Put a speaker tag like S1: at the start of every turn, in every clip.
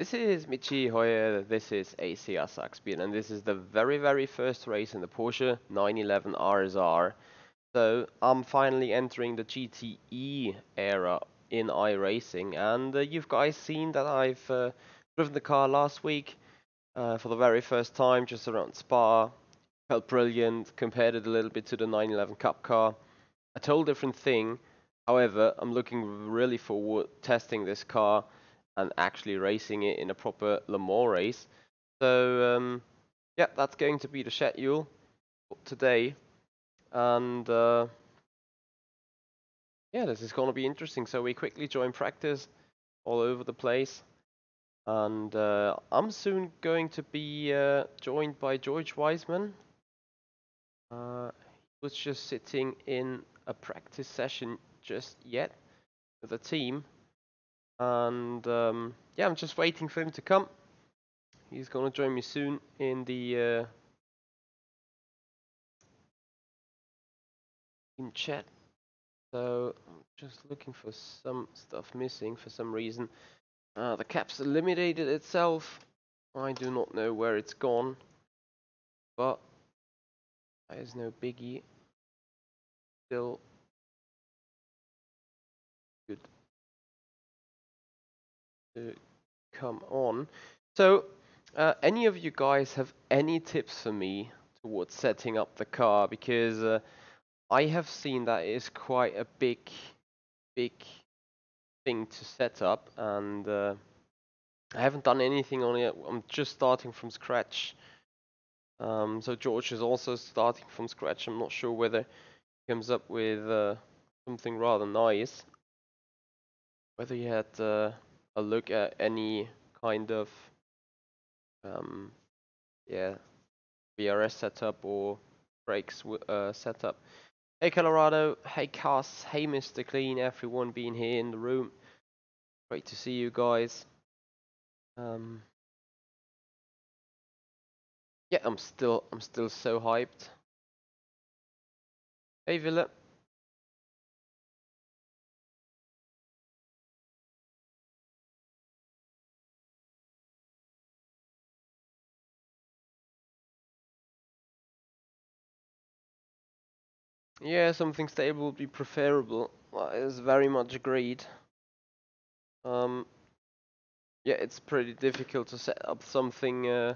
S1: This is Michi Hoyer, this is ACR Zakspeed, and this is the very first race in the Porsche 911 RSR. So I'm finally entering the GTE era in iRacing, and you've guys seen that I've driven the car last week for the very first time, just around Spa. Felt brilliant, compared it a little bit to the 911 Cup car. A total different thing. However, I'm looking really forward testing this car and actually racing it in a proper Le Mans race. So yeah, that's going to be the schedule for today, and yeah, this is going to be interesting. So we quickly join practice all over the place, and I'm soon going to be joined by George Wiseman. He was just sitting in a practice session just yet with the team, and yeah, I'm just waiting for him to come. He's gonna join me soon in the team chat. So I'm just looking for some stuff missing for some reason. The caps eliminated itself. I do not know where it's gone, but that is no biggie. Still good to come on. So, any of you guys have any tips for me towards setting up the car? Because I have seen that it is quite a big thing to set up, and I haven't done anything on it. I'm just starting from scratch. So George is also starting from scratch. I'm not sure whether he comes up with something rather nice. Whether he had a look at any kind of yeah, VRS setup or brakes setup. Hey Colorado, hey Cass, hey Mr. Clean, everyone being here in the room. Great to see you guys. Yeah, I'm still so hyped. Hey Phillip. Yeah, something stable would be preferable. It's very much agreed. Yeah, it's pretty difficult to set up something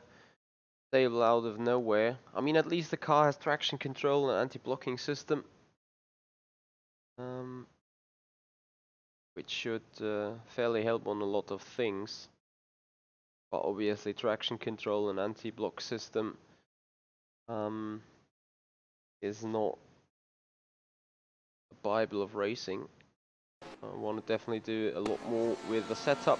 S1: stable out of nowhere. I mean, at least the car has traction control and anti-blocking system, which should fairly help on a lot of things. But obviously, traction control and anti-block system is not the Bible of racing. I want to definitely do a lot more with the setup.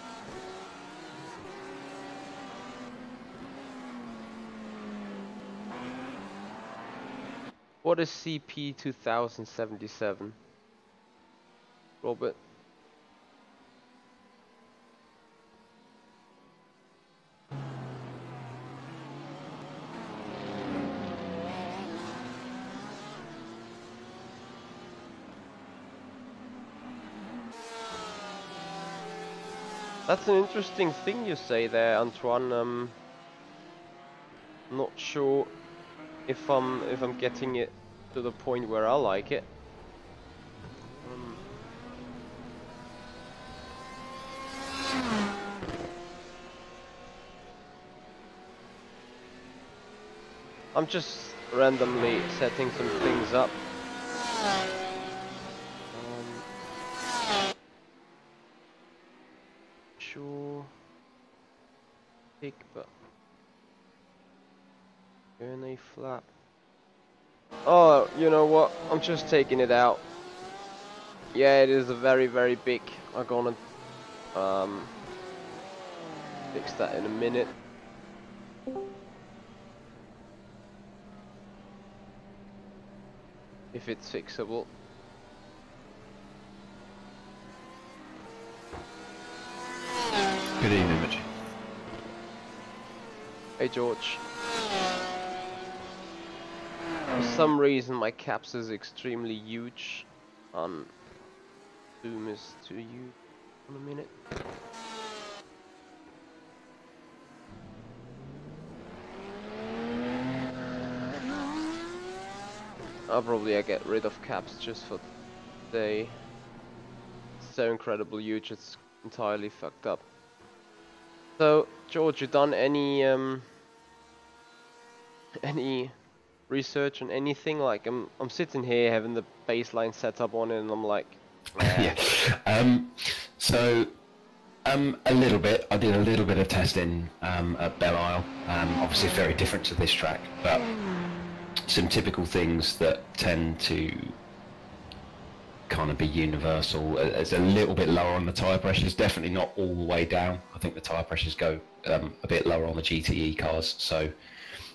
S1: What is CP 2077? Robert? That's an interesting thing you say there, Antoine. I'm not sure if I'm getting it to the point where I like it. I'm just randomly setting some things up. Sure. Pick, but turn a flap. Oh, you know what? I'm just taking it out. Yeah, it is a very big. I'm gonna fix that in a minute. If it's fixable.
S2: Good evening, Mitch.
S1: Hey George. For some reason my caps is extremely huge. Zoom is too huge. On a minute. I'll probably get rid of caps just for today. It's so incredible huge, it's entirely fucked up. So, George, you done any research on anything? Like, I'm sitting here having the baseline set up on it, and I'm like,
S2: yeah. A little bit. I did a little bit of testing at Belle Isle. Obviously, very different to this track, but some typical things that tend to kind of be universal. It's a little bit lower on the tyre pressures. Definitely not all the way down. I think the tyre pressures go a bit lower on the GTE cars, so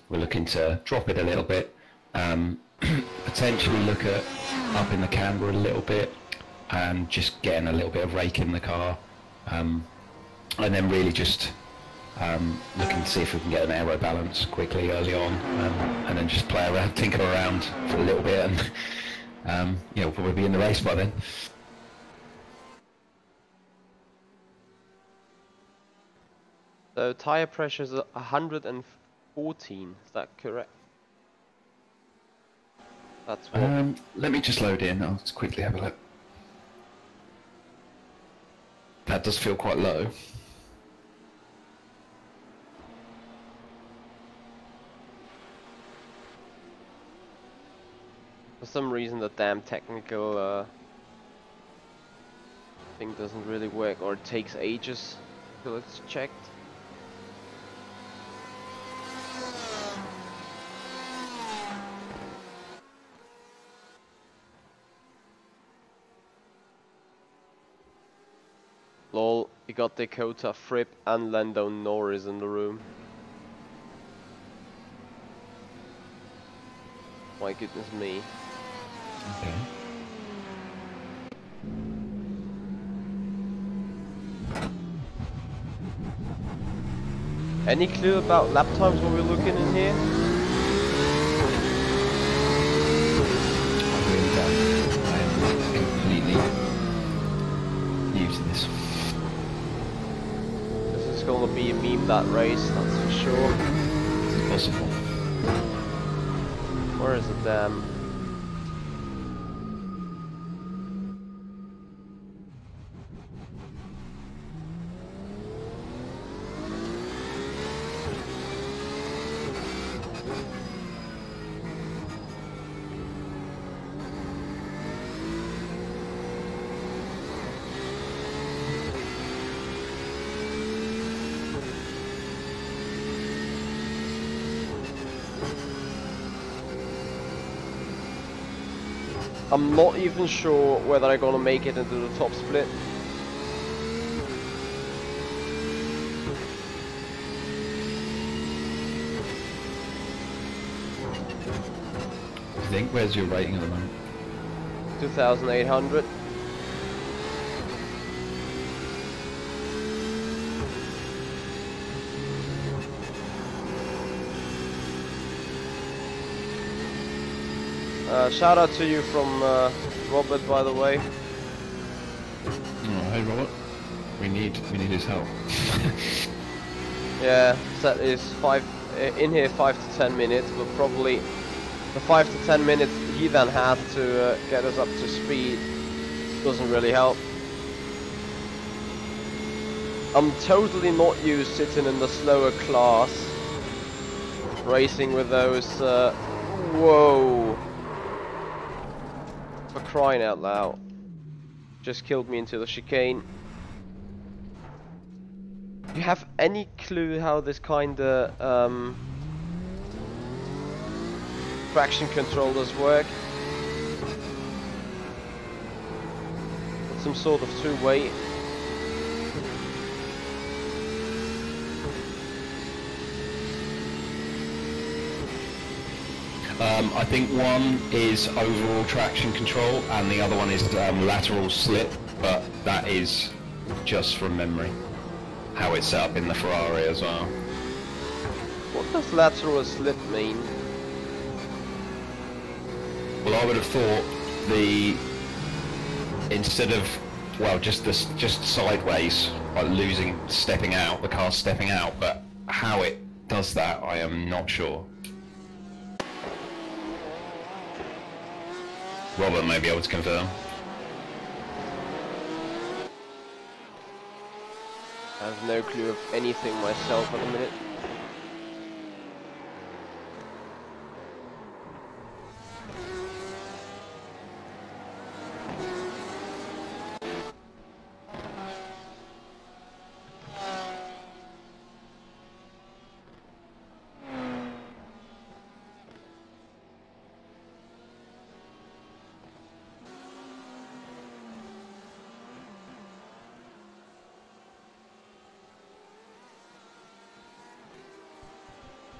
S2: we're looking to drop it a little bit. Potentially look at upping the camber a little bit and just getting a little bit of rake in the car. And then really just looking to see if we can get an aero balance quickly early on, and then just play around, tinker around for a little bit, and we'll probably be in the race by then.
S1: so tire pressure is 114, is that correct? That's what...
S2: let me just load in, I'll just quickly have a look. That does feel quite low.
S1: For some reason the damn technical thing doesn't really work, or it takes ages till it's checked. Lol, you got Dakota, Fripp and Lando Norris in the room. My goodness me.
S2: Okay.
S1: Any clue about lap times when we're looking in here?
S2: I really don't. I am completely new to this.
S1: This is gonna be a meme, that race, that's for sure.
S2: It's possible.
S1: Where is it, damn? I'm not even sure whether I'm gonna make it into the top split.
S2: I think, where's your rating at the moment?
S1: 2,800. Shout out to you from Robert, by the way.
S2: Oh, hey Robert, we need his help.
S1: Yeah, set is in here 5 to 10 minutes, but probably the 5 to 10 minutes he then had to get us up to speed doesn't really help. I'm totally not used sitting in the slower class, racing with those. Whoa! For crying out loud. Just killed me into the chicane. Do you have any clue how this kinda traction controllers work? Some sort of two-way.
S2: I think one is overall traction control and the other one is lateral slip, but that is just from memory. How it's set up in the Ferrari as well.
S1: What does lateral slip mean?
S2: Well, I would have thought instead of, well, just sideways, like stepping out, the car's stepping out, but how it does that, I am not sure. Robert may be able to confirm.
S1: I have no clue of anything myself at the minute.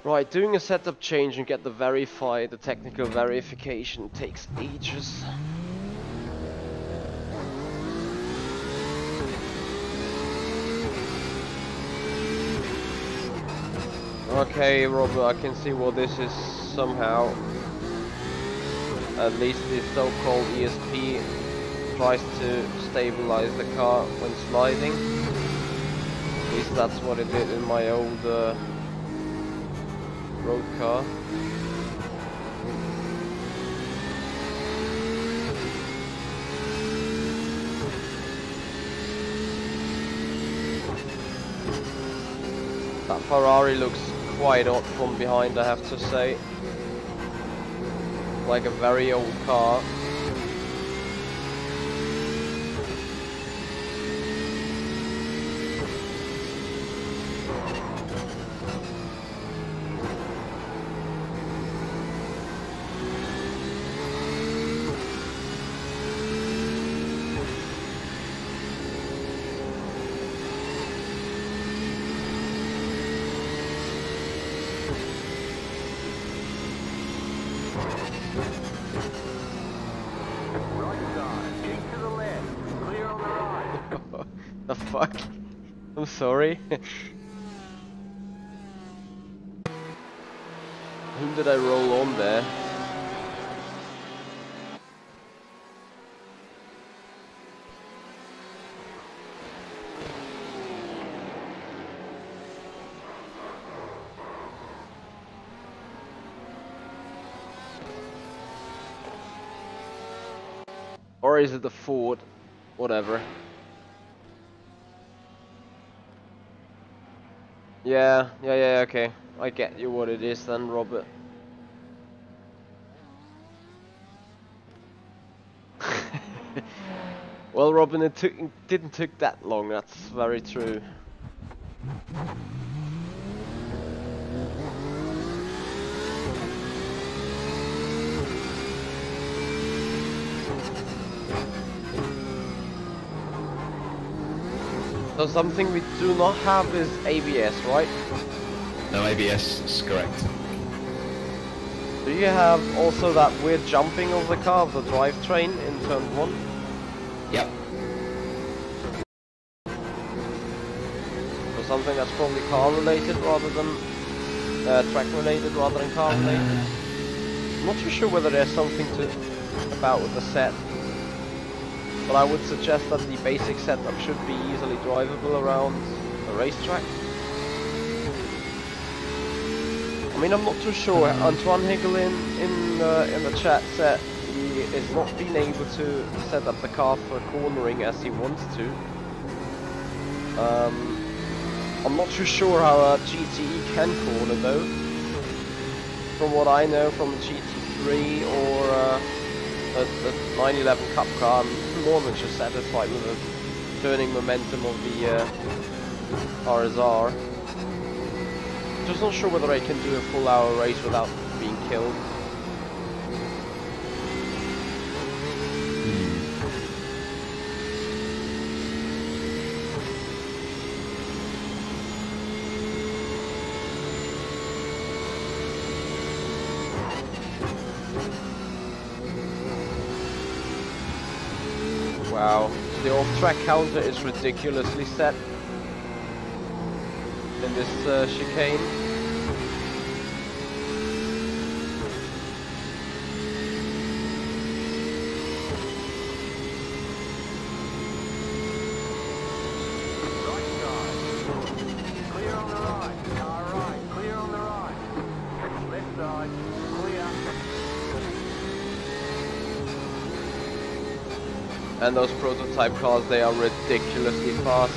S1: Right, doing a setup change and get the technical verification takes ages. Okay, Robert, I can see what this is somehow. At least the so-called ESP tries to stabilize the car when sliding. At least that's what it did in my old road car. That Ferrari looks quite odd from behind, I have to say. Like a very old car. The fuck? I'm sorry. Whom did I roll on there? Or is it the Ford? Whatever. Yeah, okay. I get you what it is then, Robert. Well, Robin, it didn't take that long, that's very true. So something we do not have is ABS, right?
S2: No ABS, is correct.
S1: Do you have also that weird jumping of the car, of the drivetrain in turn 1?
S2: Yep.
S1: So something that's probably car related rather than track related rather than car related. I'm not too sure whether there's something about with the set. But I would suggest that the basic setup should be easily drivable around a racetrack. I mean, I'm not too sure. Antoine Higgle in the chat said he is not being able to set up the car for cornering as he wants to. I'm not too sure how a GTE can corner though. From what I know from GT3 or the 911 Cup car, I'm more than just satisfied with the turning momentum of the RSR. Just not sure whether I can do a full hour race without being killed. Wow, the off-track counter is ridiculously set in this chicane. And those prototype cars, they are ridiculously fast.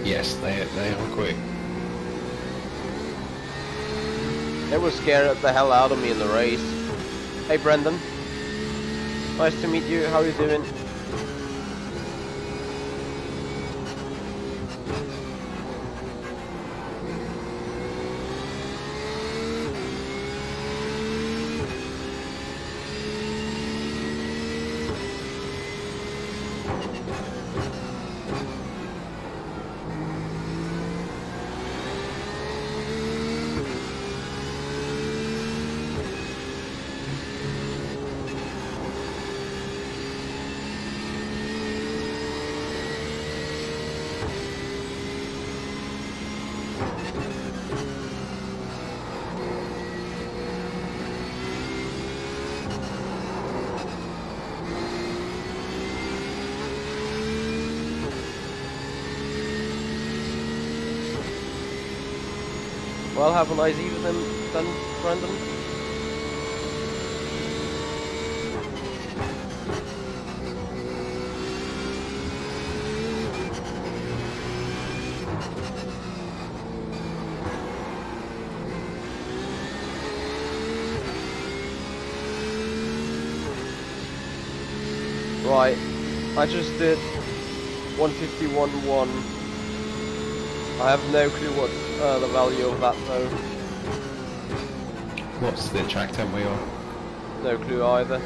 S2: Yes, they are quick.
S1: They were scared the hell out of me in the race. Hey Brendan. Nice to meet you, how are you doing? Well, have a nice evening then, Brendan. Right, I just did 151.1. I have no clue what the value of that though.
S2: What's the track temp we are?
S1: No clue either.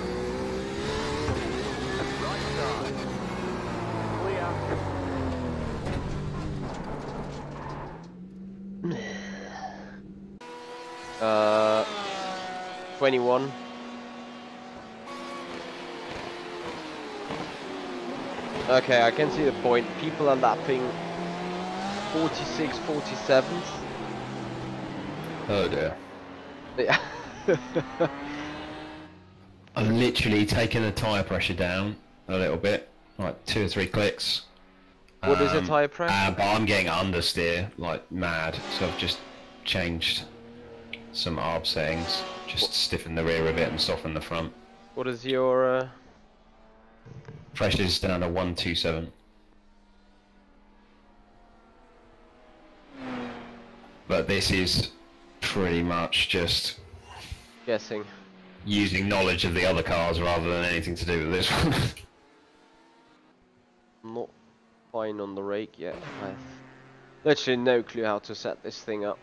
S1: Uh, 21. Okay, I can see the point. People are lapping 46, 47.
S2: Oh dear.
S1: Yeah.
S2: I've literally taken the tyre pressure down a little bit, like 2 or 3 clicks.
S1: What is it, tyre pressure?
S2: But I'm getting understeer like mad, so I've just changed some ARB settings, just stiffen the rear a bit and soften the front.
S1: What is your
S2: Pressure's down to 127. But this is pretty much just
S1: guessing?
S2: using knowledge of the other cars rather than anything to do with this one.
S1: I'm not fine on the rake yet. I have literally no clue how to set this thing up.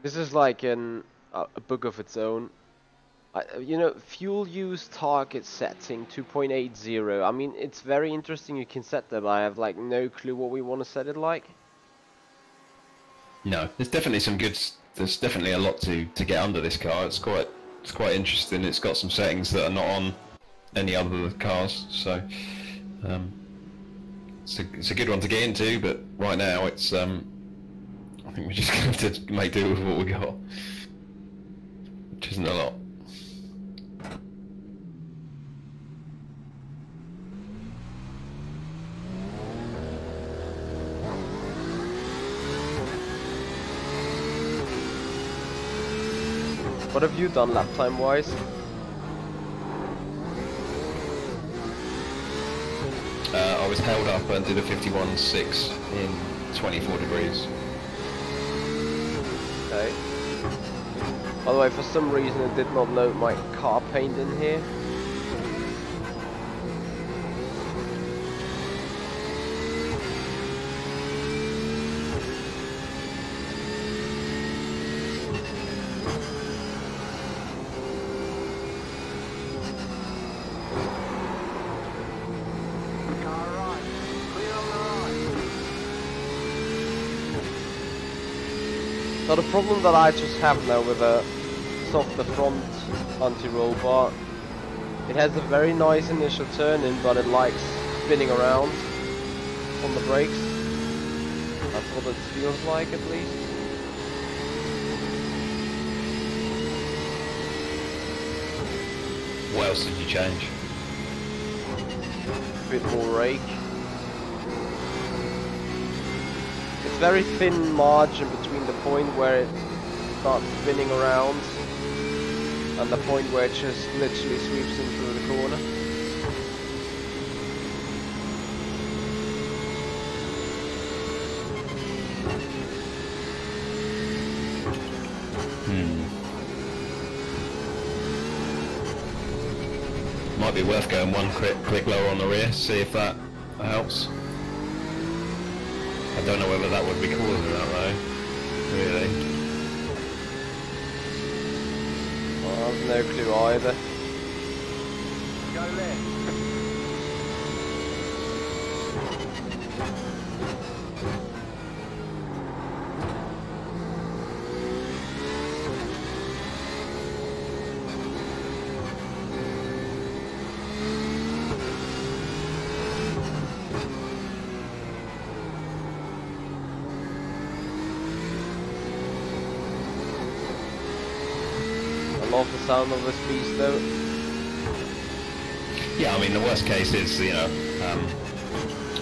S1: This is like a book of its own. You know, fuel use target setting 2.80. I mean, it's very interesting you can set that, but I have like no clue what we want to set it like.
S2: No, there's definitely some good. There's definitely a lot to get under this car. It's quite interesting. It's got some settings that are not on any other cars, so it's a good one to get into. But right now, it's I think we're just going to have to make do with what we got, which isn't a lot.
S1: What have you done lap time wise?
S2: I was held up and did a 51.6 in 24 degrees.
S1: Okay. By the way, for some reason it did not load my car paint in here. So the problem that I just have now with a softer front anti-roll bar, it has a very nice initial turn in, but it likes spinning around on the brakes. That's what it feels like at least.
S2: What else did you change?
S1: A bit more rake. It's very thin margin between the point where it starts spinning around and the point where it just literally sweeps in through the corner.
S2: Might be worth going one click lower on the rear, see if that helps. I don't know whether that would be cooler than that though, really.
S1: Well, I've no clue either.
S3: Go left.
S1: I love the sound of this beast though.
S2: Yeah, I mean the worst case is, you know,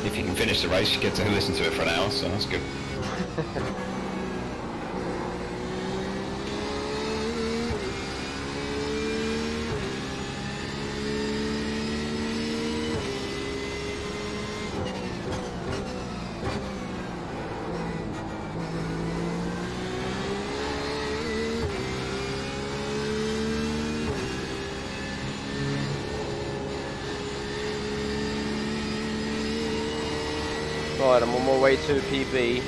S2: if you can finish the race, you get to listen to it for an hour, so that's good.
S1: Right, I'm on my way to PB.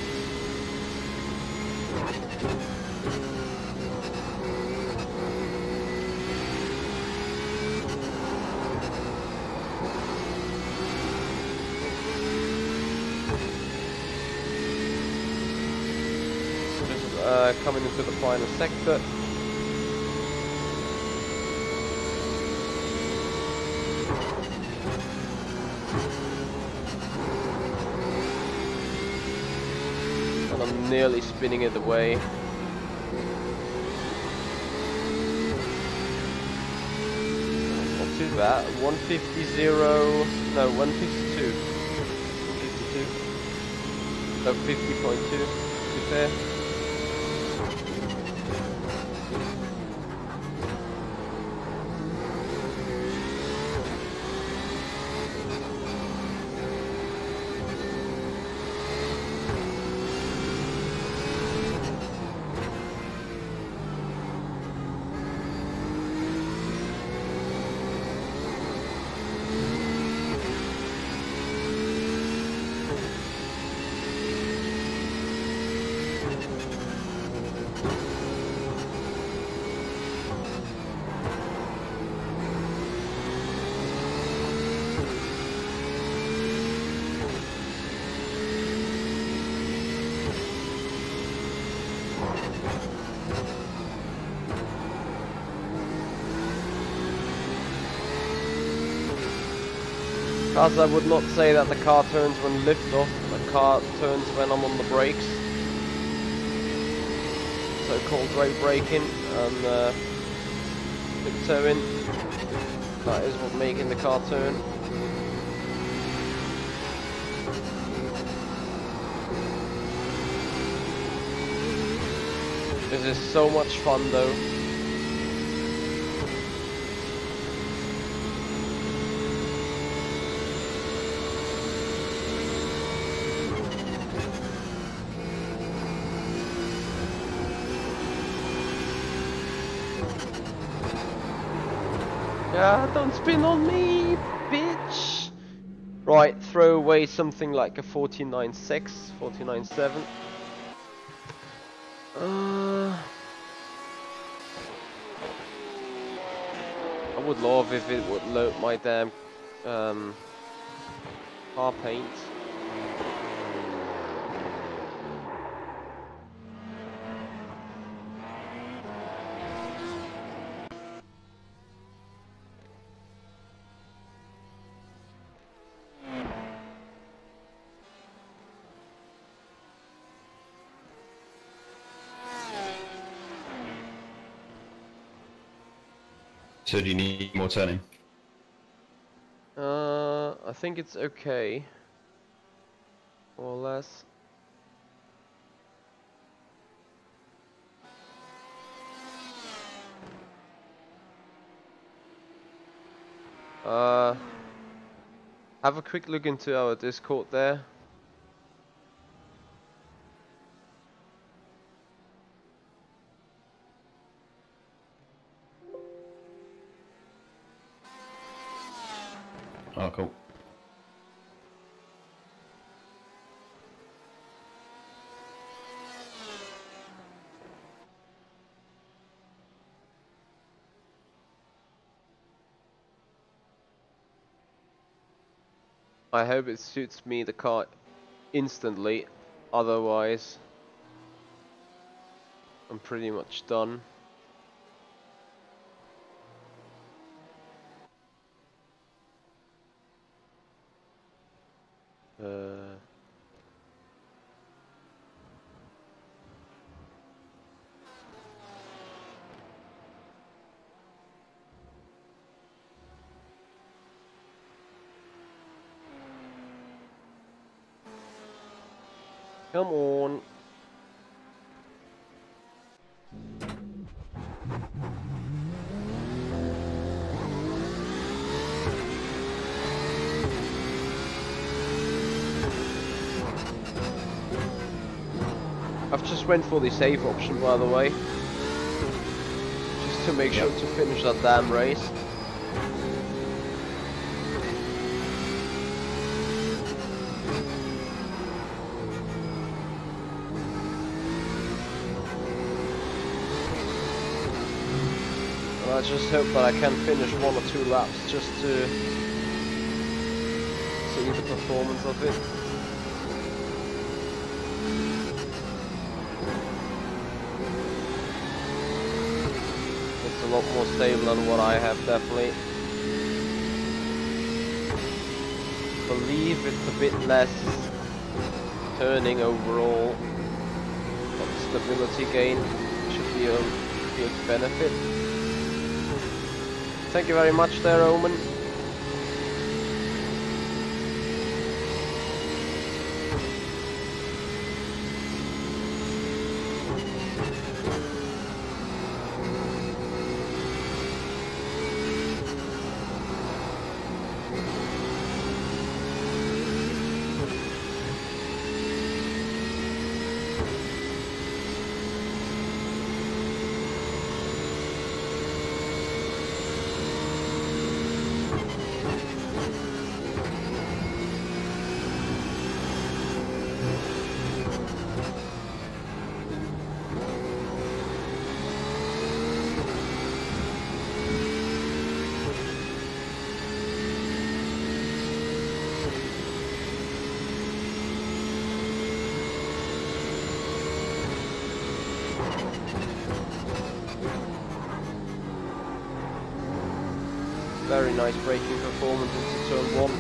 S1: Just coming into the final sector. I'm nearly spinning it away. Not too bad. 150.0. No, 152. 52. No, 50.2. To be fair. As I would not say that the car turns when lift off, the car turns when I'm on the brakes. So-called brake braking and tiptoeing. That is what making the car turn. This is so much fun though. Yeah, don't spin on me, bitch! Right, throw away something like a 49.6, 49.7. I would love if it would load my damn car paint.
S2: So do you need more turning?
S1: I think it's okay. More or less. Have a quick look into our Discord there.
S2: Oh, cool.
S1: I hope it suits me, the car, instantly. Otherwise, I'm pretty much done. Come on. I've just went for the save option, by the way. Just to make sure to finish that damn race. And I just hope that I can finish 1 or 2 laps just to see the performance of it. It's a lot more stable than what I have, definitely. I believe it's a bit less turning overall, but the stability gain should be a good benefit. Thank you very much there, Omen. Very nice braking performance into turn 1.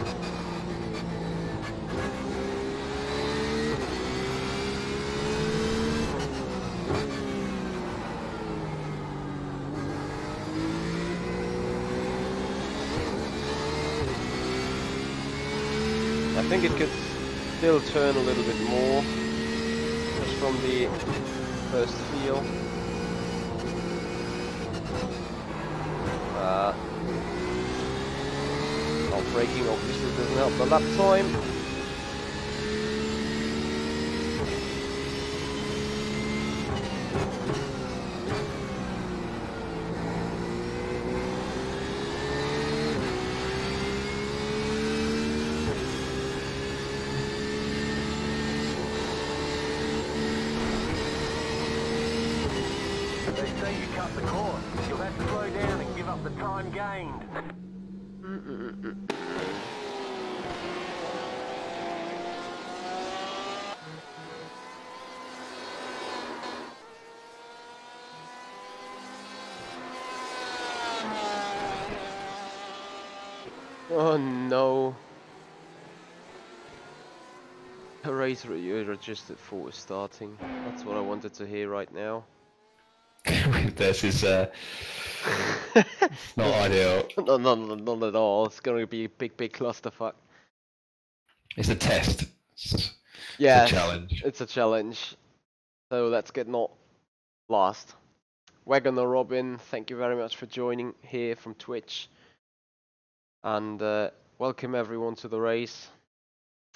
S1: I think it could still turn a little bit more, just from the first feel. Braking obviously doesn't help the lap time.
S3: They say you cut the course. You'll have to slow down and give up the time gained.
S1: Oh no. A race you registered for is starting. That's what I wanted to hear right now.
S2: This is not ideal.
S1: No, not at all. It's gonna be a big clusterfuck.
S2: It's a test. It's
S1: Yes,
S2: a challenge.
S1: it's a challenge. So let's get not last. Wagoner Robin, thank you very much for joining here from Twitch. and welcome everyone to the race.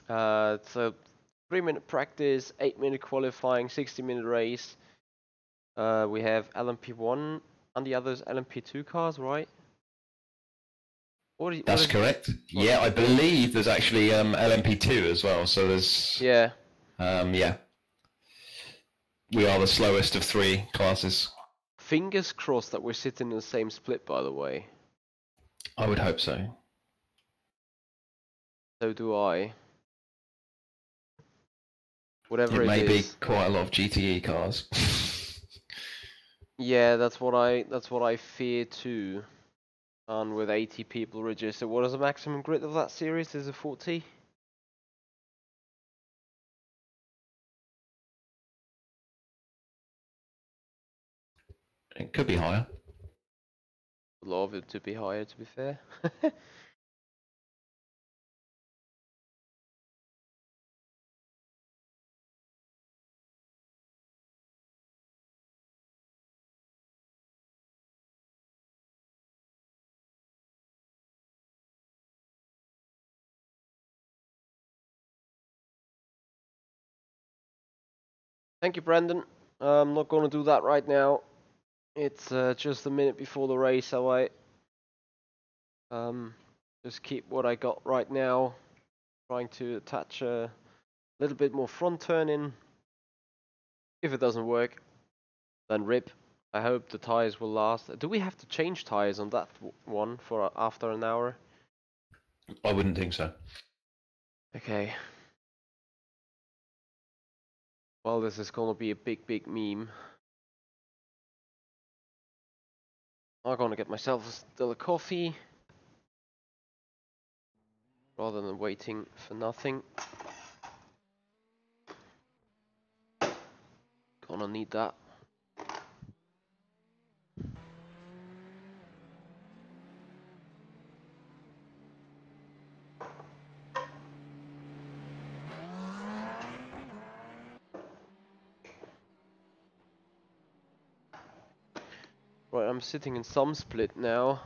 S1: It's a 3-minute practice, 8-minute qualifying, 60-minute race. We have LMP1 and the others LMP2 cars, right?
S2: That's correct. Yeah, I believe there's actually LMP2 as well. So there's
S1: yeah.
S2: Yeah. We are the slowest of 3 classes.
S1: Fingers crossed that we're sitting in the same split, by the way.
S2: I would hope so.
S1: So do I. Whatever
S2: it may
S1: is.
S2: be quite a lot of GTE cars.
S1: Yeah, that's what I fear too. And with 80 people registered, what is the maximum grid of that series? Is it 40?
S2: It could be higher.
S1: Would love it to be higher, to be fair. Thank you, Brendan. I'm not going to do that right now. It's just a minute before the race, so I just keep what I got right now. Trying to attach a little bit more front turn in. If it doesn't work, then rip. I hope the tires will last. Do we have to change tires on that one for after an hour?
S2: I wouldn't think so.
S1: Okay. Well, this is gonna be a big meme. I'm gonna get myself still a coffee rather than waiting for nothing. Gonna need that. Right, I'm sitting in some split now.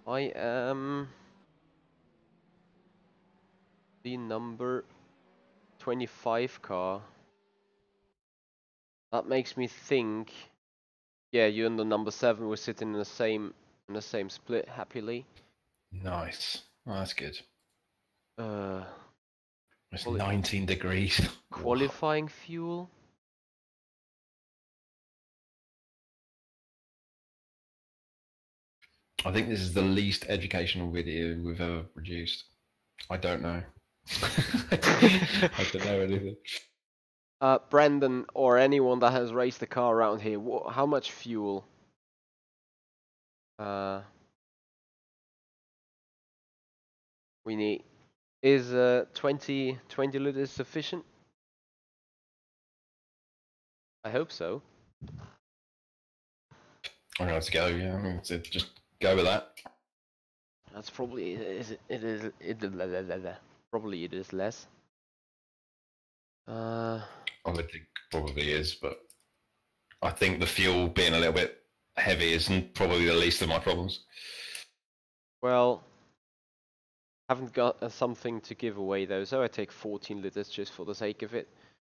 S1: I am the number 25 car. That makes me think. Yeah, you and the number 7 were sitting in the same split happily.
S2: Nice. Oh, that's good. It's
S1: Well,
S2: 19 degrees.
S1: Qualifying fuel.
S2: I think this is the least educational video we've ever produced. I don't know. I don't know anything.
S1: Brendan or anyone that has raced the car around here, how much fuel? We need. Is 20 liters sufficient? I hope so.
S2: I'm gonna have to go. Yeah, I'm going to just go with that.
S1: That's probably probably it is less.
S2: I would think probably is, but I think the fuel being a little bit heavy isn't probably the least of my problems.
S1: Well, haven't got something to give away though, so I take 14 liters just for the sake of it.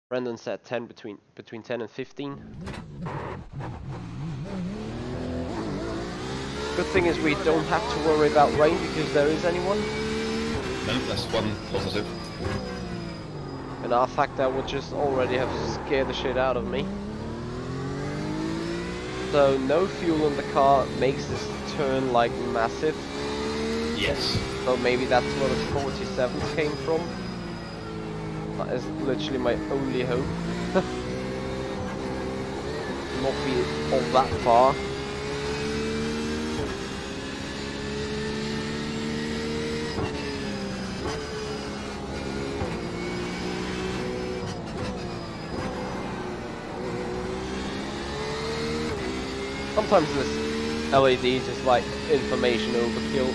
S1: Brendan said 10 between 10 and 15. Good thing is we don't have to worry about rain because there is anyone.
S2: No, that's one positive.
S1: And rFactor would just already have scared the shit out of me. So no fuel in the car makes this turn like massive.
S2: Yes.
S1: So maybe that's where the 47s came from. That is literally my only hope. Not be all that far. Sometimes this LED is just like information overkill.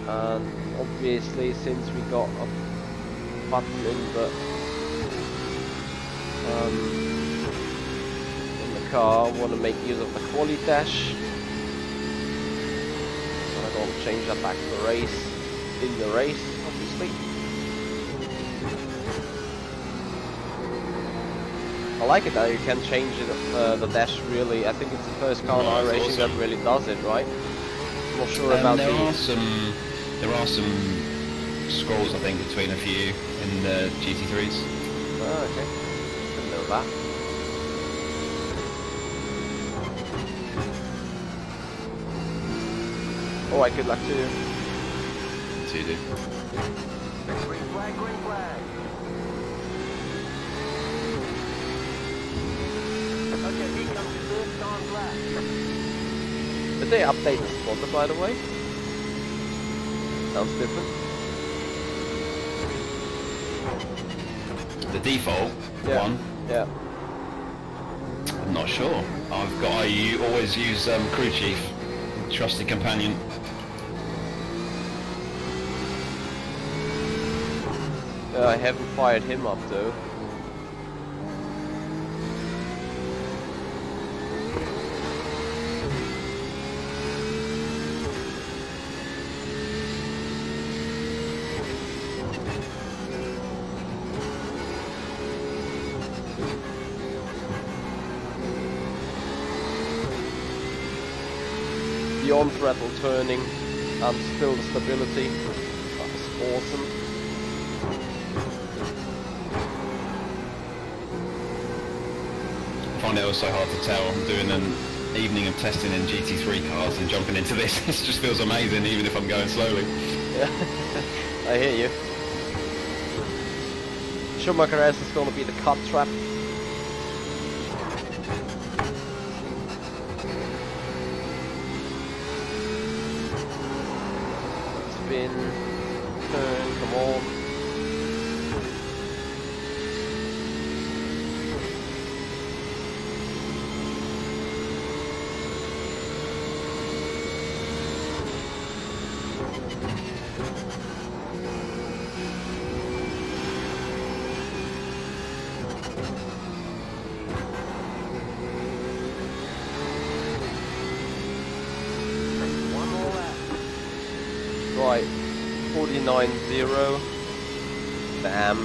S1: And obviously since we got a button in the car, want to make use of the quali dash. So I'm going to change that back to the race, in the race, obviously. I like it that you can change it, the dash really. I think it's the first car in iRacing that really does it, right? I'm not sure about
S2: there are some scrolls, I think, between a few in the GT3s.
S1: Oh, okay. Didn't know that. Oh, I could like to.
S2: So you do.
S3: Green flag, green flag. Okay, here comes your first time lap.
S1: Did they update the spotter, by the way? Sounds different.
S2: The default one?
S1: Yeah.
S2: I'm not sure. I always use crew chief, trusted companion.
S1: I haven't fired him up though. The on-throttle turning and still the stability. That's awesome.
S2: I find it also hard to tell. I'm doing an evening of testing in GT3 cars and jumping into this. This just feels amazing even if I'm going slowly.
S1: Yeah, I hear you. Schumacher S is going to be the cut trap. Spin, turn, come on. Right, 49.0. Damn.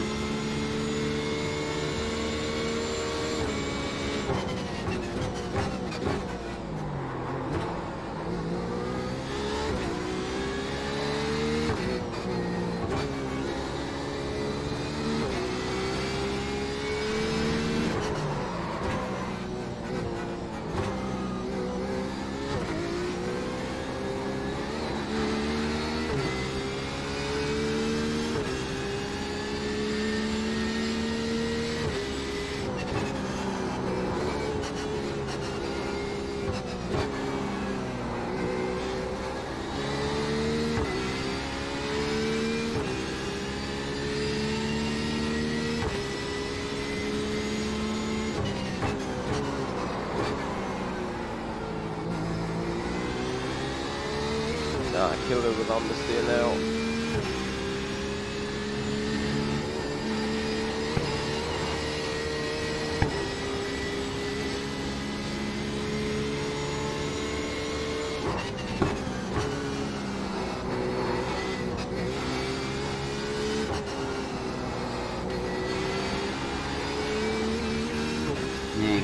S1: Nah, I killed it with understeer now.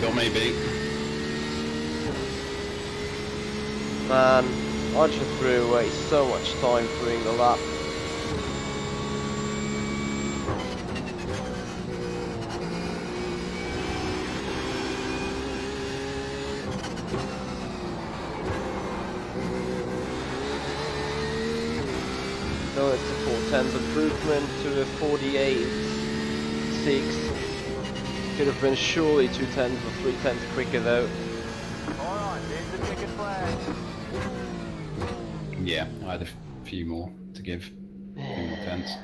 S2: Got me beat.
S1: Man, I just threw away so much time doing the lap. So it's a 4/10 improvement to a 48.6. Could have been surely 2/10 or 3/10 quicker though.
S3: Alright, there's the ticket flag.
S2: Yeah, I had a few more to give. A few more tenths.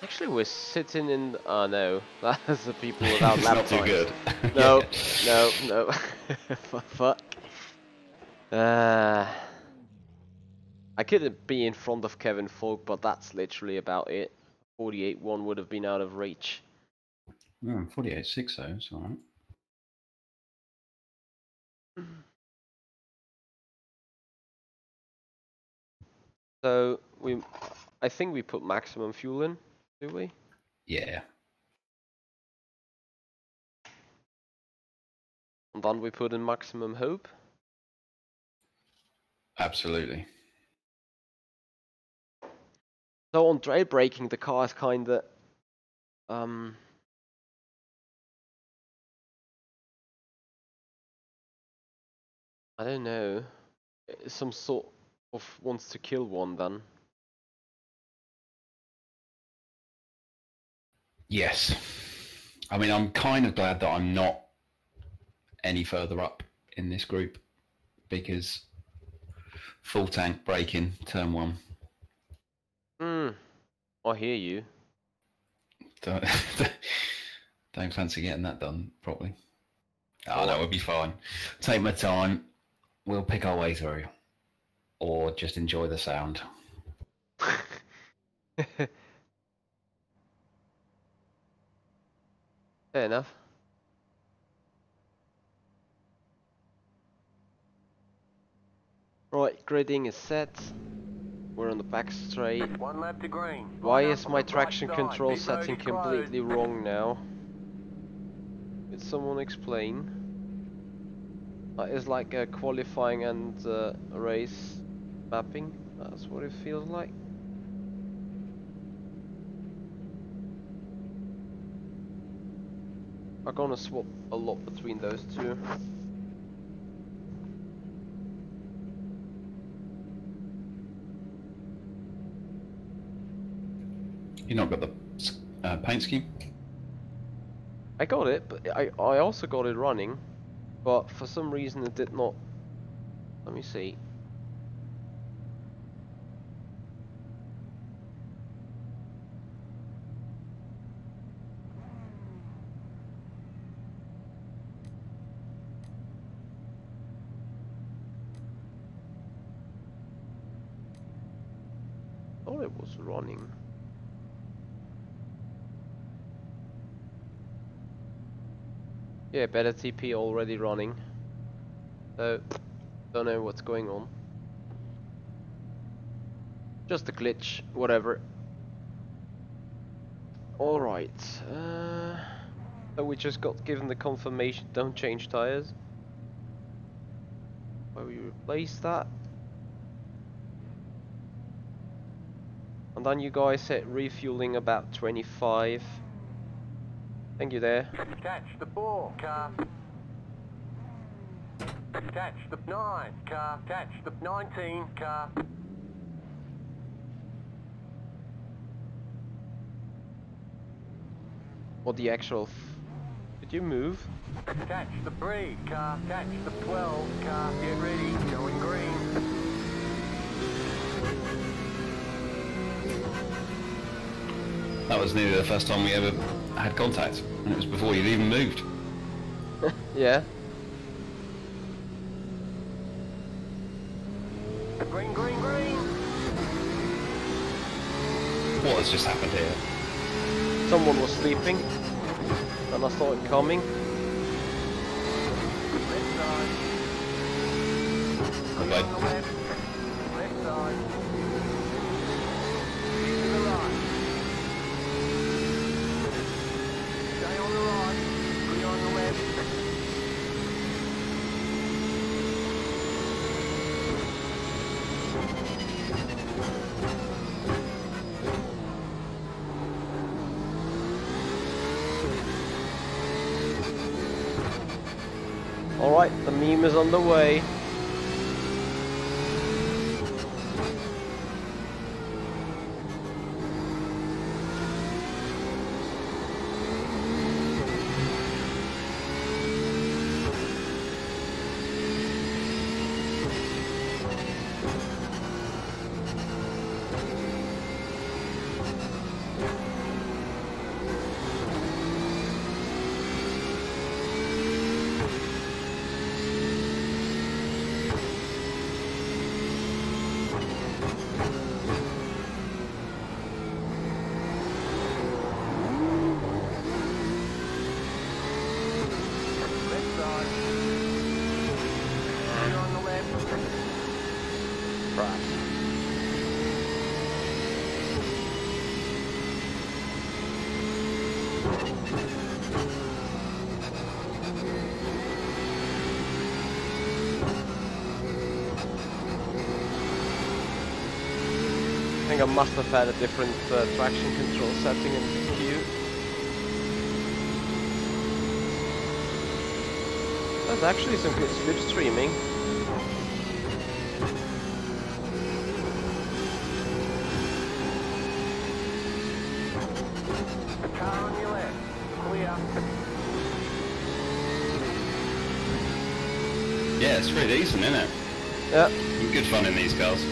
S1: Actually, we're sitting in. Oh no, that's the people without
S2: It's
S1: lap
S2: not too
S1: times.
S2: good.
S1: No, no. Fuck. I could be in front of Kevin Folk, but that's literally about it. 48.1 would have been out of reach.
S2: 48.6 though, it's alright.
S1: So I think we put maximum fuel in, do we?
S2: Yeah.
S1: And then we put in maximum hope.
S2: Absolutely.
S1: So on trail braking, the car is kinda I don't know, some sort of wants to kill one then.
S2: Yes. I mean, I'm kind of glad that I'm not any further up in this group, because full tank braking, turn one.
S1: I hear you.
S2: Don't, don't fancy getting that done properly. Oh, no, we'll be fine. Take my time. We'll pick our way through. Or just enjoy the sound.
S1: Fair enough. Right, gridding is set. We're on the back straight.
S3: 1 lap to green.
S1: Why
S3: Line
S1: is
S3: up on
S1: my
S3: the
S1: traction
S3: right side.
S1: control
S3: Pit road
S1: setting
S3: is
S1: completely
S3: closed.
S1: wrong now? Could someone explain? It's like a qualifying and race mapping. That's what it feels like. I'm gonna swap a lot between those two.
S2: You not got the paint scheme?
S1: I got it, but I also got it running, but for some reason it did not. Let me see. I thought it was running. Yeah, better TP already running. So, don't know what's going on. Just a glitch, whatever. Alright, so we just got given the confirmation, don't change tires. Why we replace that. And then you guys set refueling about 25. Thank you there.
S3: Catch the 4 car. Catch the 9 car. Catch the 19 car.
S1: What the actual did you move?
S3: Catch the 3 car. Catch the 12 car. Get ready. Going green.
S2: That was nearly the first time we ever had contact, and it was before you'd even moved.
S1: Yeah.
S3: Green, green, green.
S2: What has just happened here?
S1: Someone was sleeping, and I saw it coming.
S3: Left side. Green
S2: Okay.
S3: on the left. Left side. To the right. Stay on the right. Green on the left.
S1: Alright, the meme is on the way. think I must have had a different traction control setting in PQ. That's actually some good slipstreaming.
S3: Car on your left. Clear.
S2: Yeah, it's pretty decent, isn't it?
S1: Yeah.
S2: Good fun in these cars.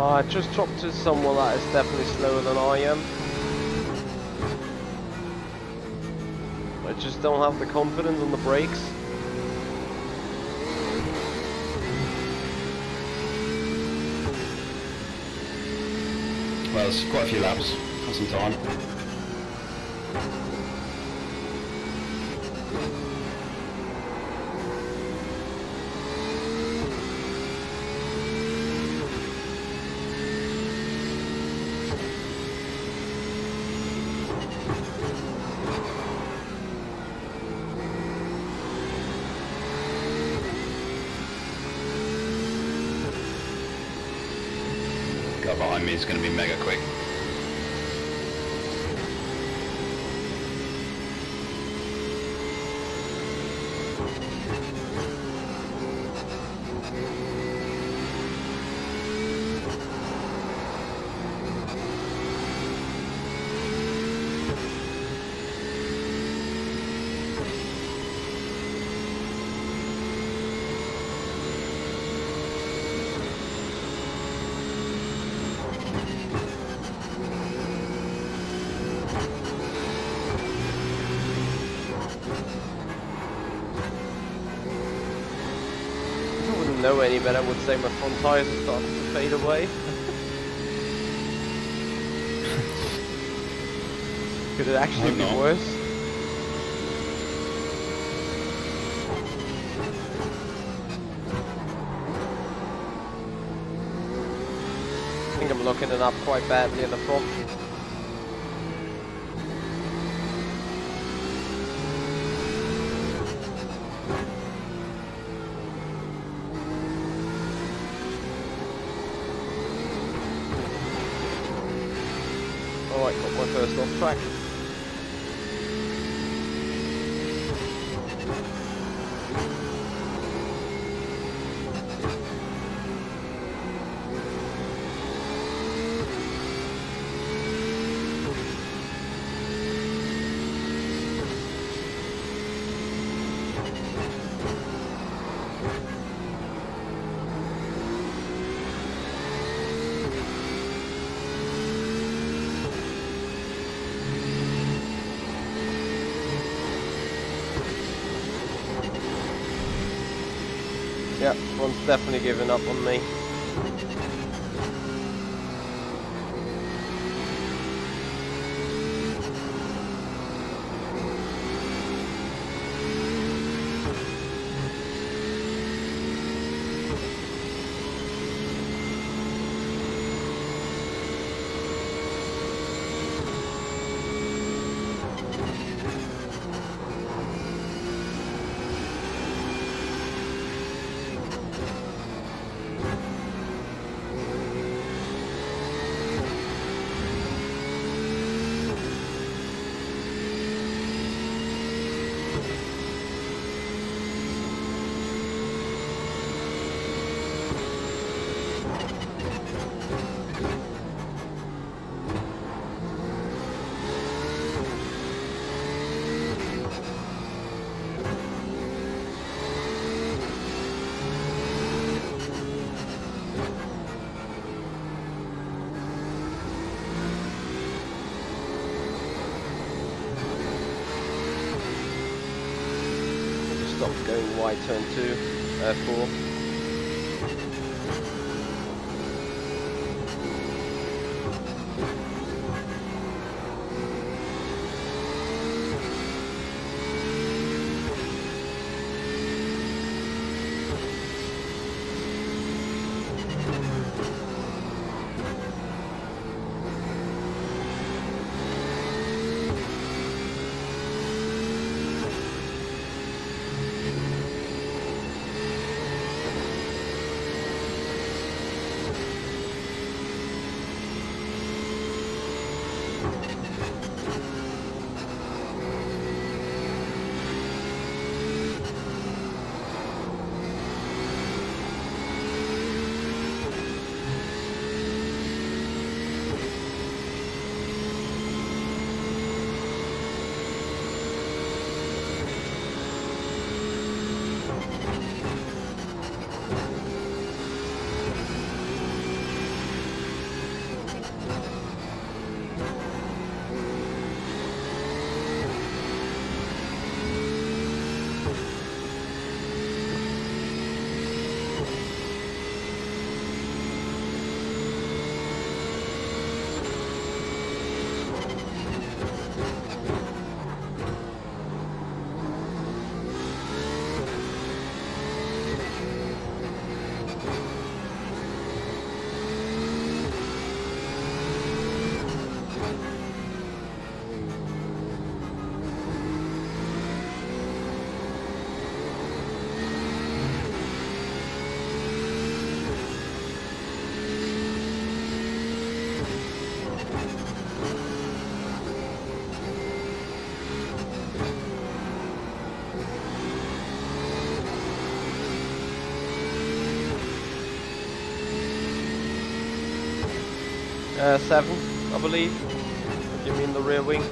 S1: Oh, I just dropped to someone that is definitely slower than I am. I just don't have the confidence on the brakes.
S2: Well, it's quite a few laps. Got some time. Guy behind me is going to be mega quick.
S1: Know any better, I would say my front tires are starting to fade away. Could it actually be worse? I think I'm looking it up quite badly in the front. Alright, got my first off track. Yeah, one's definitely giving up on me. Stop going wide turn 2, 4. 7, I believe. You mean the rear wing?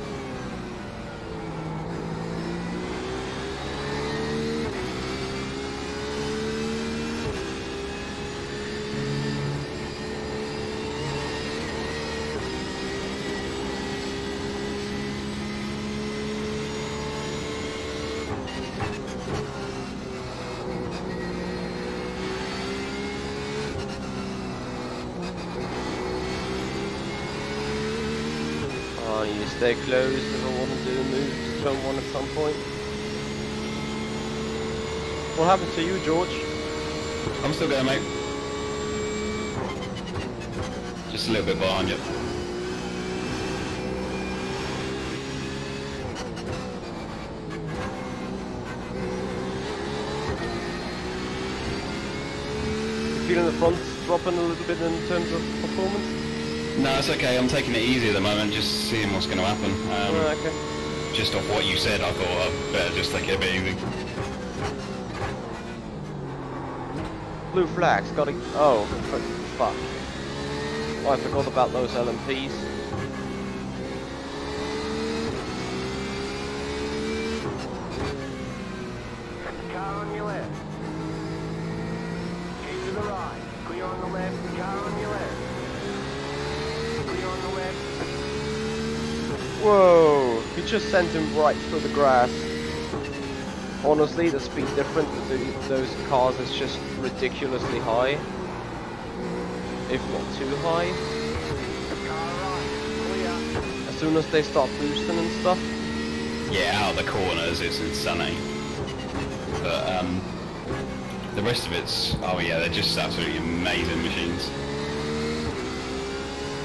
S1: You stay close if I want to do a move to turn 1 at some point. What happened to you, George?
S2: I'm still going, mate. Just a little bit behind you.
S1: You feeling the front dropping a little bit in terms of performance?
S2: No, it's okay. I'm taking it easy at the moment, just seeing what's going to happen.
S1: Okay.
S2: Just off what you said, I thought I'd better just take it a bit easy.
S1: Blue flags, gotta... Oh, fuck. Oh, I forgot about those LMPs.
S3: Car on your left. Keep to the right. Clear on the left. Car on your left. Clear on the left.
S1: Whoa! He just sent him right through the grass. Honestly, the speed difference with those cars is just ridiculously high. If not too high.
S3: Car right. Clear.
S1: As soon as they start boosting and stuff.
S2: Yeah, out of the corners, it's insane. But the rest of it's, oh yeah, they're just absolutely amazing machines.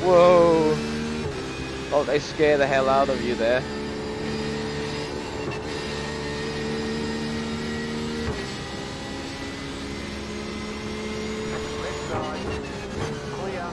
S1: Whoa! Oh, they scare the hell out of you there.
S3: Left side. Clear.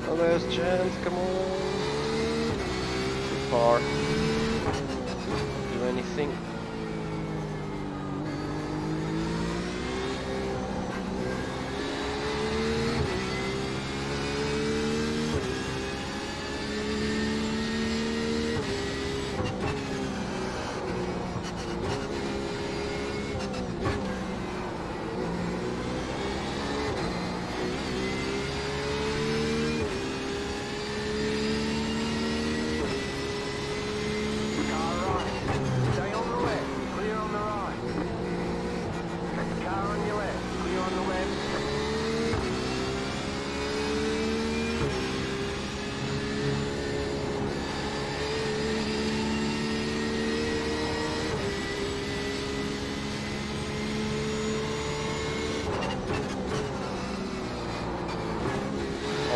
S1: Oh, there's Chance, come on. Too far. Do anything.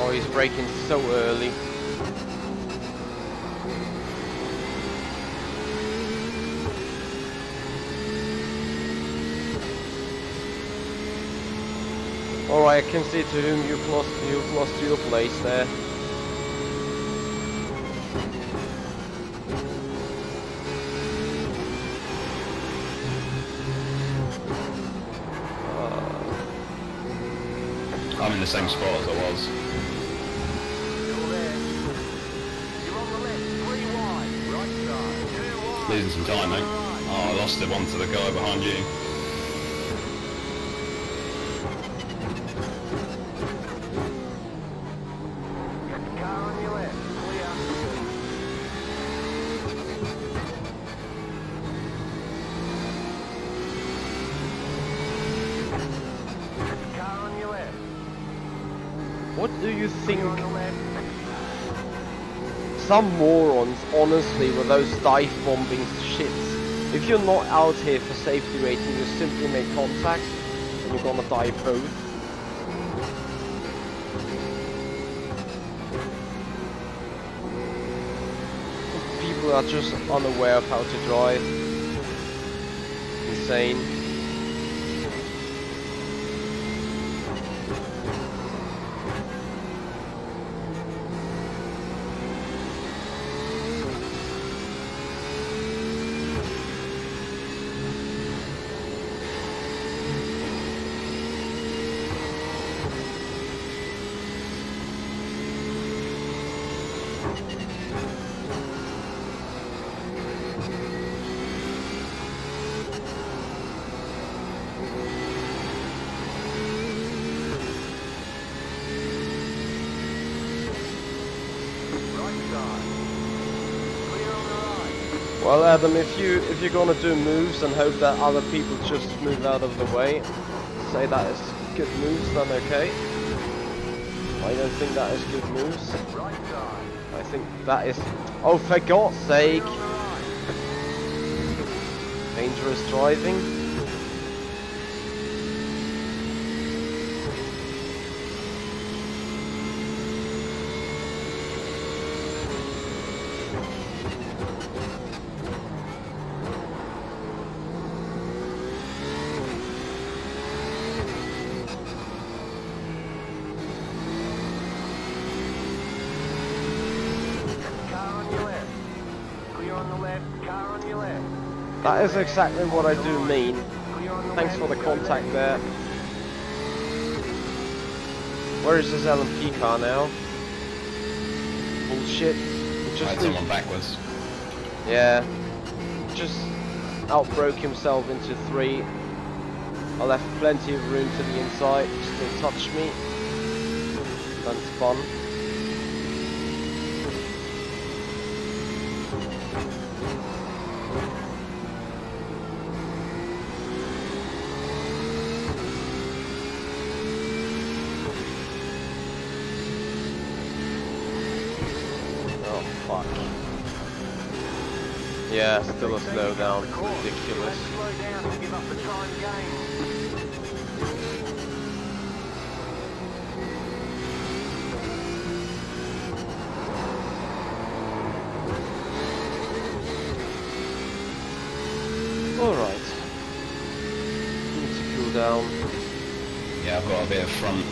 S1: Oh, he's braking so early. Alright, I can see to whom you've lost your place there.
S2: I'm in the same spot as I was. Losing some time, mate. Oh, I lost it one to the guy behind you.
S1: What do you think? Some morons, honestly, with those dive bombing shits. If you're not out here for safety rating, you simply make contact and you're gonna die both. People are just unaware of how to drive. Insane. Well, Adam, if you're gonna do moves and hope that other people just move out of the way, say that is good moves, then okay. I don't think that is good moves. I think that is... Oh, for God's sake! Dangerous driving. That is exactly what I do mean. Thanks for the contact there. Where is this LMP car now? Bullshit.
S2: Just someone backwards.
S1: Yeah. Just outbroke himself into 3. I left plenty of room to the inside. Still touched me. That's fun. Yeah, still a slowdown. Ridiculous. Alright. Need to cool down.
S2: Yeah, I've got a bit of front.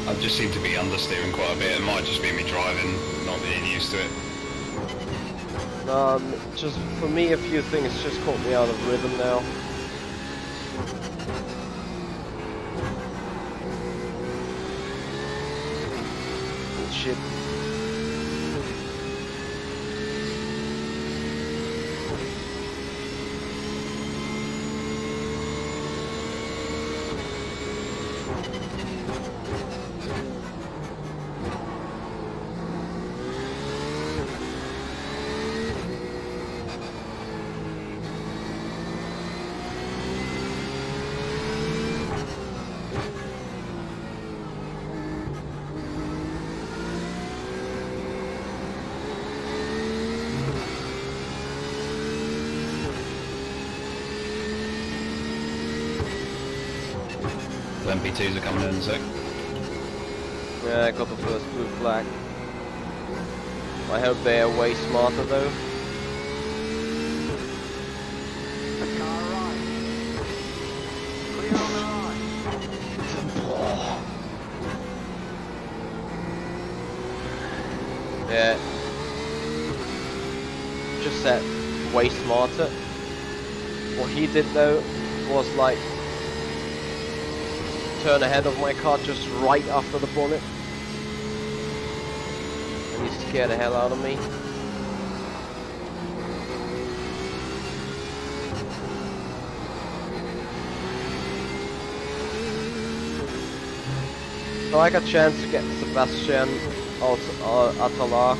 S2: I just seem to be understeering quite a bit. It might just be me driving, not being used to it.
S1: Just for me, a few things just caught me out of rhythm now. Shit.
S2: MP2s are coming in a sec.
S1: Yeah, I got the first blue flag. I hope they are way smarter though. Yeah. Just said way smarter. What he did though was like turn ahead of my car just right after the bonnet, and he scared the hell out of me. So I got a chance to get Sebastian Atala.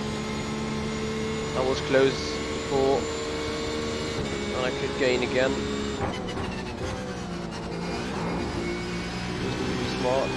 S1: I was close before, and I could gain again. Smart.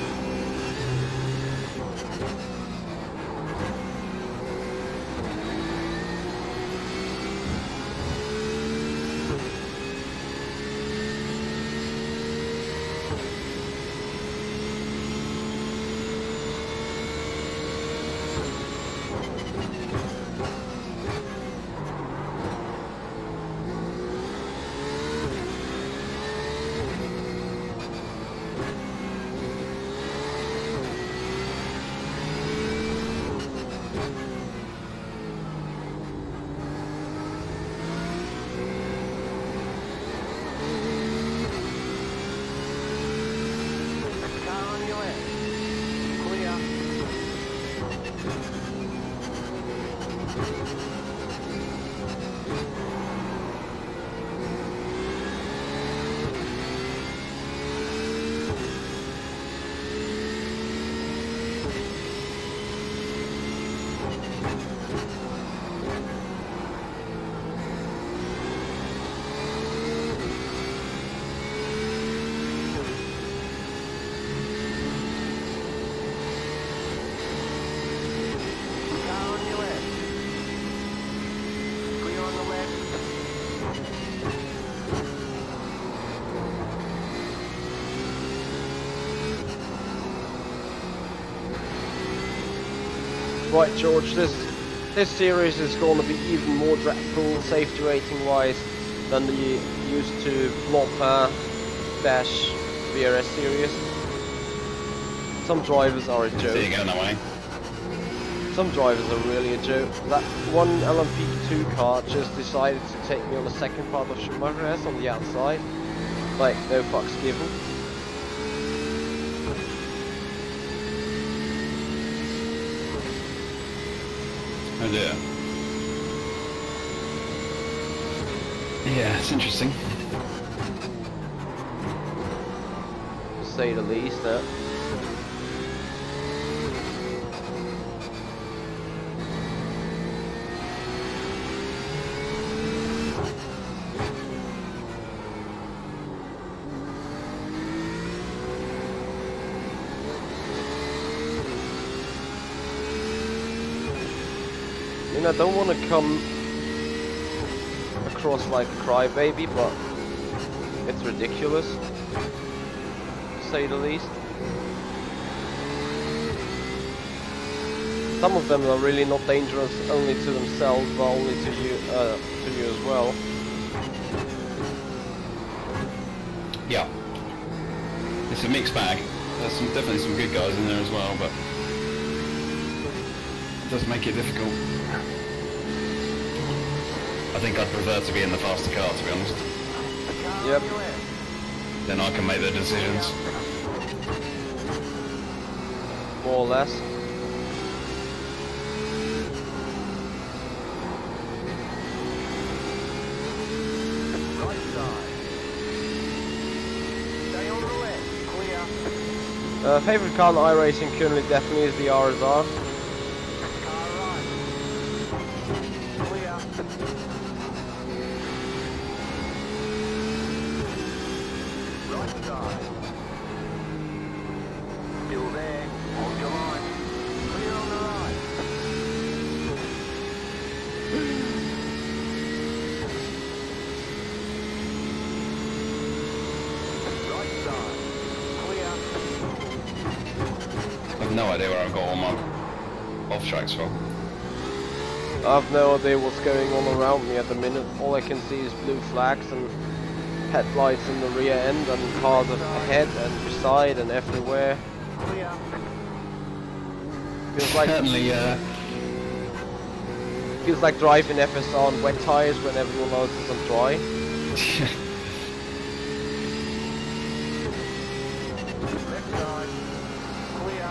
S1: Right, George, this series is going to be even more dreadful safety rating wise than the used to Blob-Dash VRS series. Some drivers are a joke.
S2: See you going that way.
S1: Some drivers are really a joke. That one LMP2 car just decided to take me on the second part of Schumacher S on the outside. Like, no fucks given.
S2: Oh dear. Yeah, it's interesting.
S1: To say the least, I mean, I don't want to come across like a crybaby, but it's ridiculous, to say the least. Some of them are really not dangerous only to themselves, but only to you as well.
S2: Yeah. It's a mixed bag. There's definitely some good guys in there as well, but it does make it difficult. I think I'd prefer to be in the faster car, to be honest.
S1: Yep.
S2: Then I can make the decisions.
S1: More or less.
S3: Right side. Stay on the left. Clear.
S1: Favorite car in iRacing currently definitely is the RSR.
S3: Car right. Clear. Right side. Still there. Hold your line. Clear on the right. Right side. Clear.
S2: I've no idea where I've got all my off tracks from.
S1: I've no idea what's going on around me at the minute. All I can see is blue flags and headlights in the rear end and cars ahead and beside and everywhere.
S3: Clear.
S1: Feels like driving FSR on wet tires when everyone else is on dry.
S3: Left side. Clear.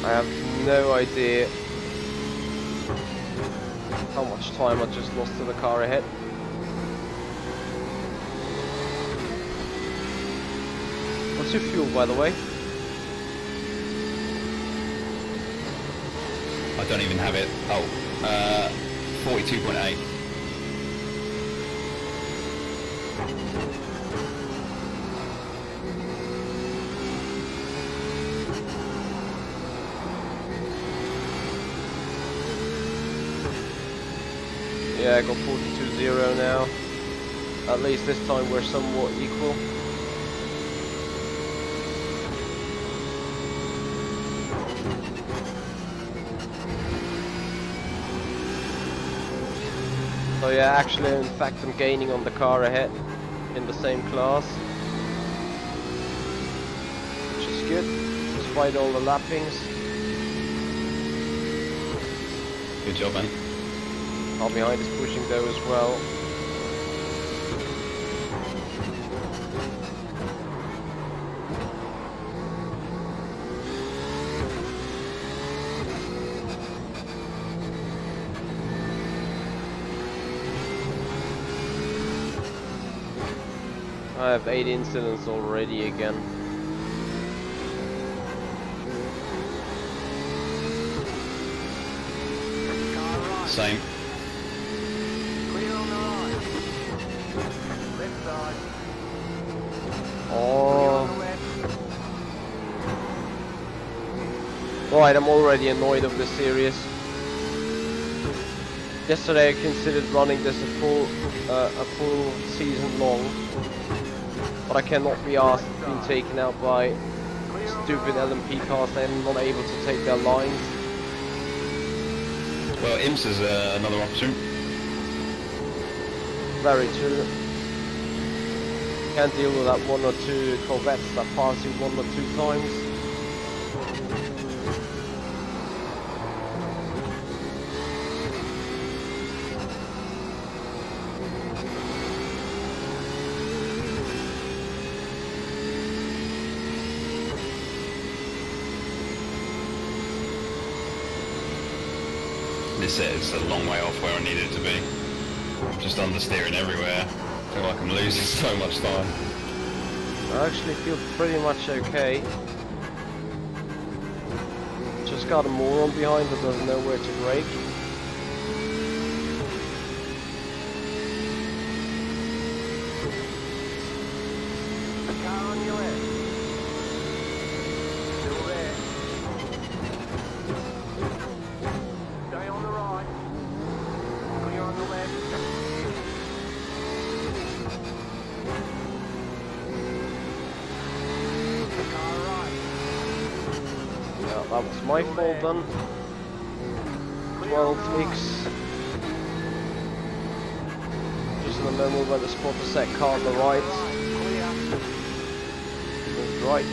S1: I have no idea how much time I just lost to the car ahead. What's your fuel, by the way?
S2: I don't even have it. Oh, 42.8.
S1: Yeah, I got 42.0 now. At least this time we're somewhat equal. So yeah, actually in fact I'm gaining on the car ahead in the same class. Which is good, despite all the lappings.
S2: Good job, man.
S1: Car behind is pushing though as well. I have 8 incidents already again.
S3: Car right.
S2: Same.
S3: Clear on the right. Left side. Clear on the
S1: Oh,
S3: left.
S1: right, I'm already annoyed of this series. Yesterday I considered running this a full season long, but I cannot be asked being taken out by stupid LMP cars. They're not able to take their lines.
S2: Well, IMSA's another option.
S1: Very true. Can't deal with that one or two Corvettes that pass you one or two times.
S2: This is a long way off where I need it to be. Just understeering everywhere. I feel like I'm losing so much time.
S1: I actually feel pretty much okay. Just got a moron behind that doesn't know where to brake.
S3: The car on your left. Still there. Stay on the right. Clear on the left. The car right.
S1: Yeah, that was my fault then. 12 weeks. Just in the moment when the spot the set car on the right. Moved right.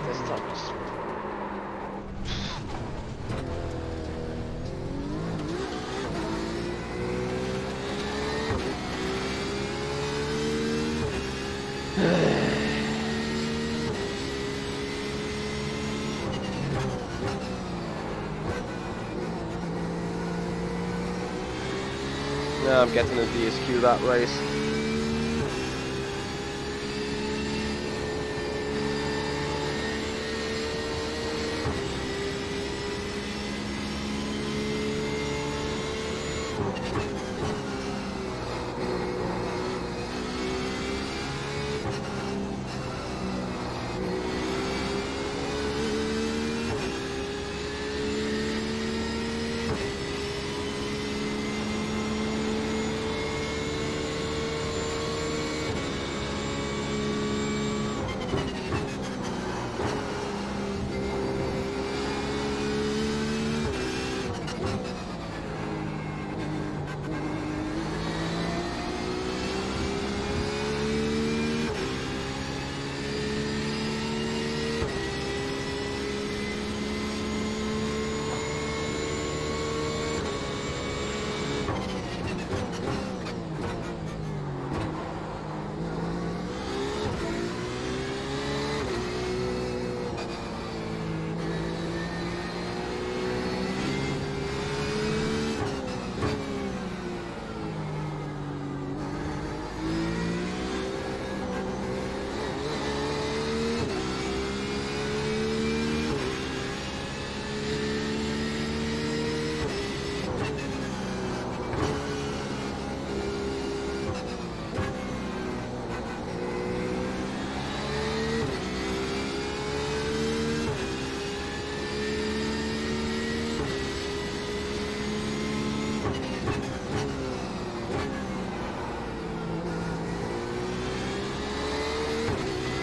S1: This time is yeah, I'm getting a DSQ that race.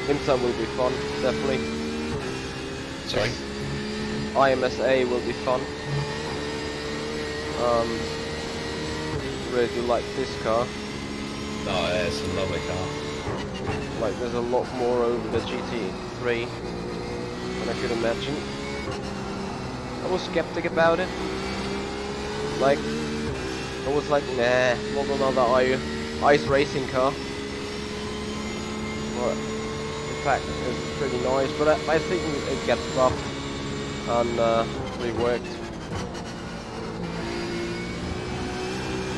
S1: IMSA will be fun, definitely.
S2: Sorry?
S1: IMSA will be fun. Really do like this car.
S2: Oh yeah, it's a lovely car.
S1: Like there's a lot more over the GT3 than I could imagine. I was skeptic about it. Like, I was like, nah, not another ice racing car. But in fact, it's pretty nice. But I think it gets rough and reworked.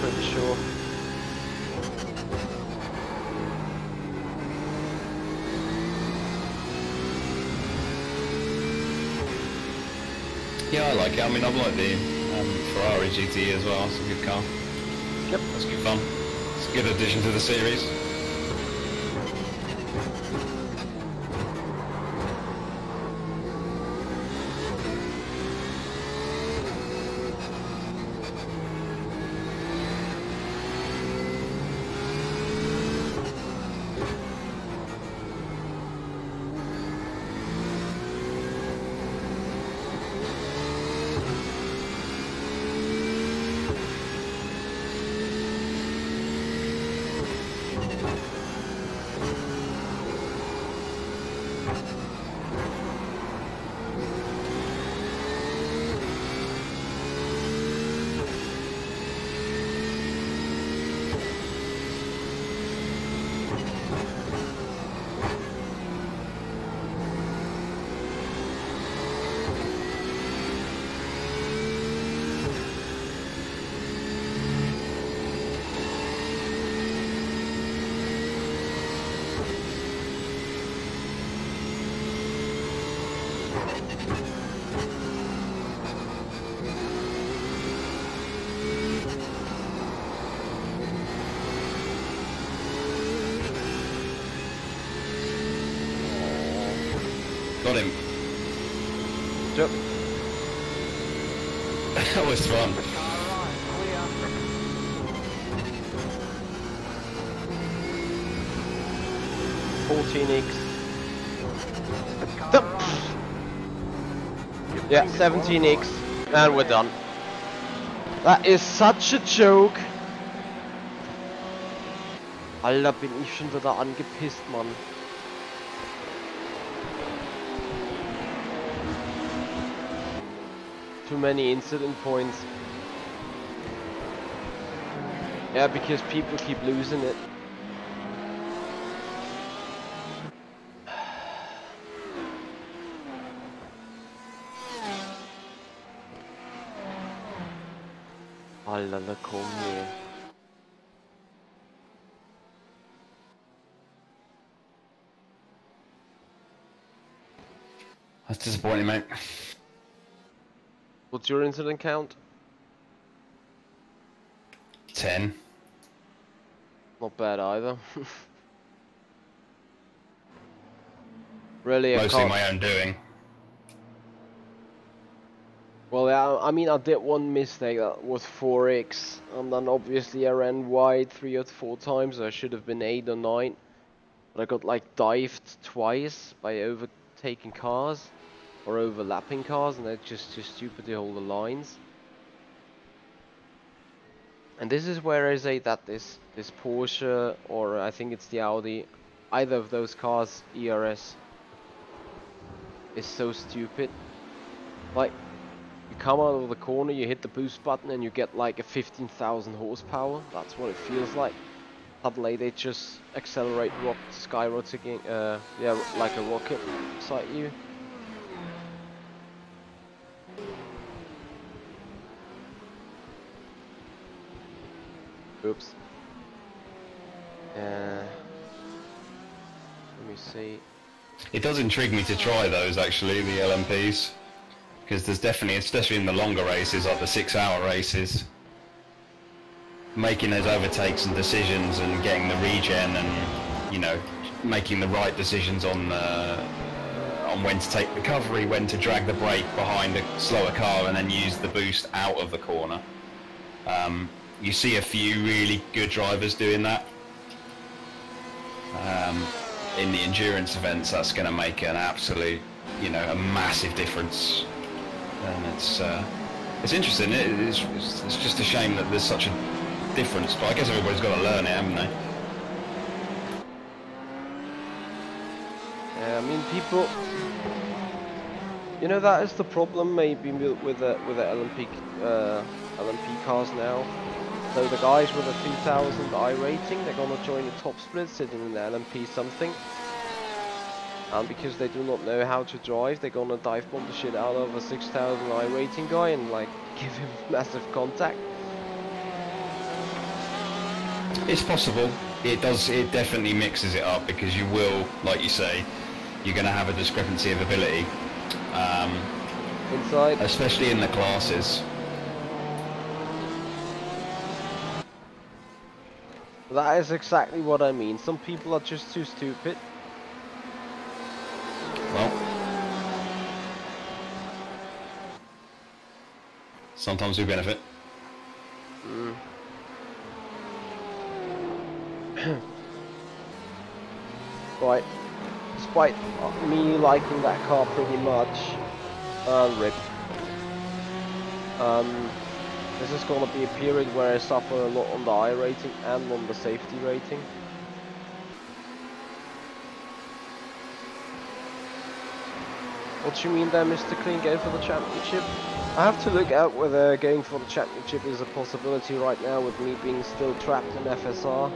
S1: Pretty sure.
S2: Yeah, I like it. I mean, I've liked the Ferrari GT as well. It's a good car.
S1: Yep.
S2: That's good fun. It's a good addition to the series. Got him.
S1: Yep.
S2: That was fun.
S3: Clear.
S1: 14x. Yeah, 17x. And we're done. That is such a joke. Alter, bin ich schon wieder angepisst, Mann. Too many incident points. Yeah, because people keep losing it. Alter, komm hier.
S2: That's disappointing, mate.
S1: What's your incident count?
S2: 10.
S1: Not bad either. Really,
S2: Mostly my own doing.
S1: Well, yeah, I mean, I did one mistake, that was 4x, and then obviously I ran wide 3 or 4 times, I should have been 8 or 9. But I got like dived twice by overtaking cars, or overlapping cars, and they're just too stupid to hold the lines. And this is where I say that this Porsche, or I think it's the Audi, either of those cars, ERS, is so stupid. Like, you come out of the corner, you hit the boost button, and you get like a 15,000 horsepower. That's what it feels like. Suddenly they just accelerate, skyrocketing, yeah, like a rocket beside you. Oops. Let me see.
S2: It does intrigue me to try those, actually, the LMPs. Because there's definitely, especially in the longer races, like the 6-hour races, making those overtakes and decisions and getting the regen and, you know, making the right decisions on when to take recovery, when to drag the brake behind a slower car and then use the boost out of the corner. You see a few really good drivers doing that. In the endurance events, that's going to make an absolute, you know, a massive difference. And it's interesting. It's just a shame that there's such a difference, but I guess everybody's got to learn it, haven't they?
S1: Yeah, I mean, people, you know, that is the problem maybe with the LMP cars now. So the guys with a 3000 iRacing, they're gonna join the top split, sitting in the LMP something. And because they do not know how to drive, they're gonna dive bomb the shit out of a 6000 iRacing guy and like give him massive contact.
S2: It's possible. It does. It definitely mixes it up because you will, like you say, you're going to have a discrepancy of ability.
S1: Inside.
S2: Especially in the classes.
S1: That is exactly what I mean. Some people are just too stupid.
S2: Well, sometimes we benefit.
S1: Right. Despite me liking that car pretty much, RIP. This is gonna be a period where I suffer a lot on the I rating and on the safety rating. What do you mean there, Mr. Clean, going for the championship? I have to look at whether going for the championship is a possibility right now with me being still trapped in FSR.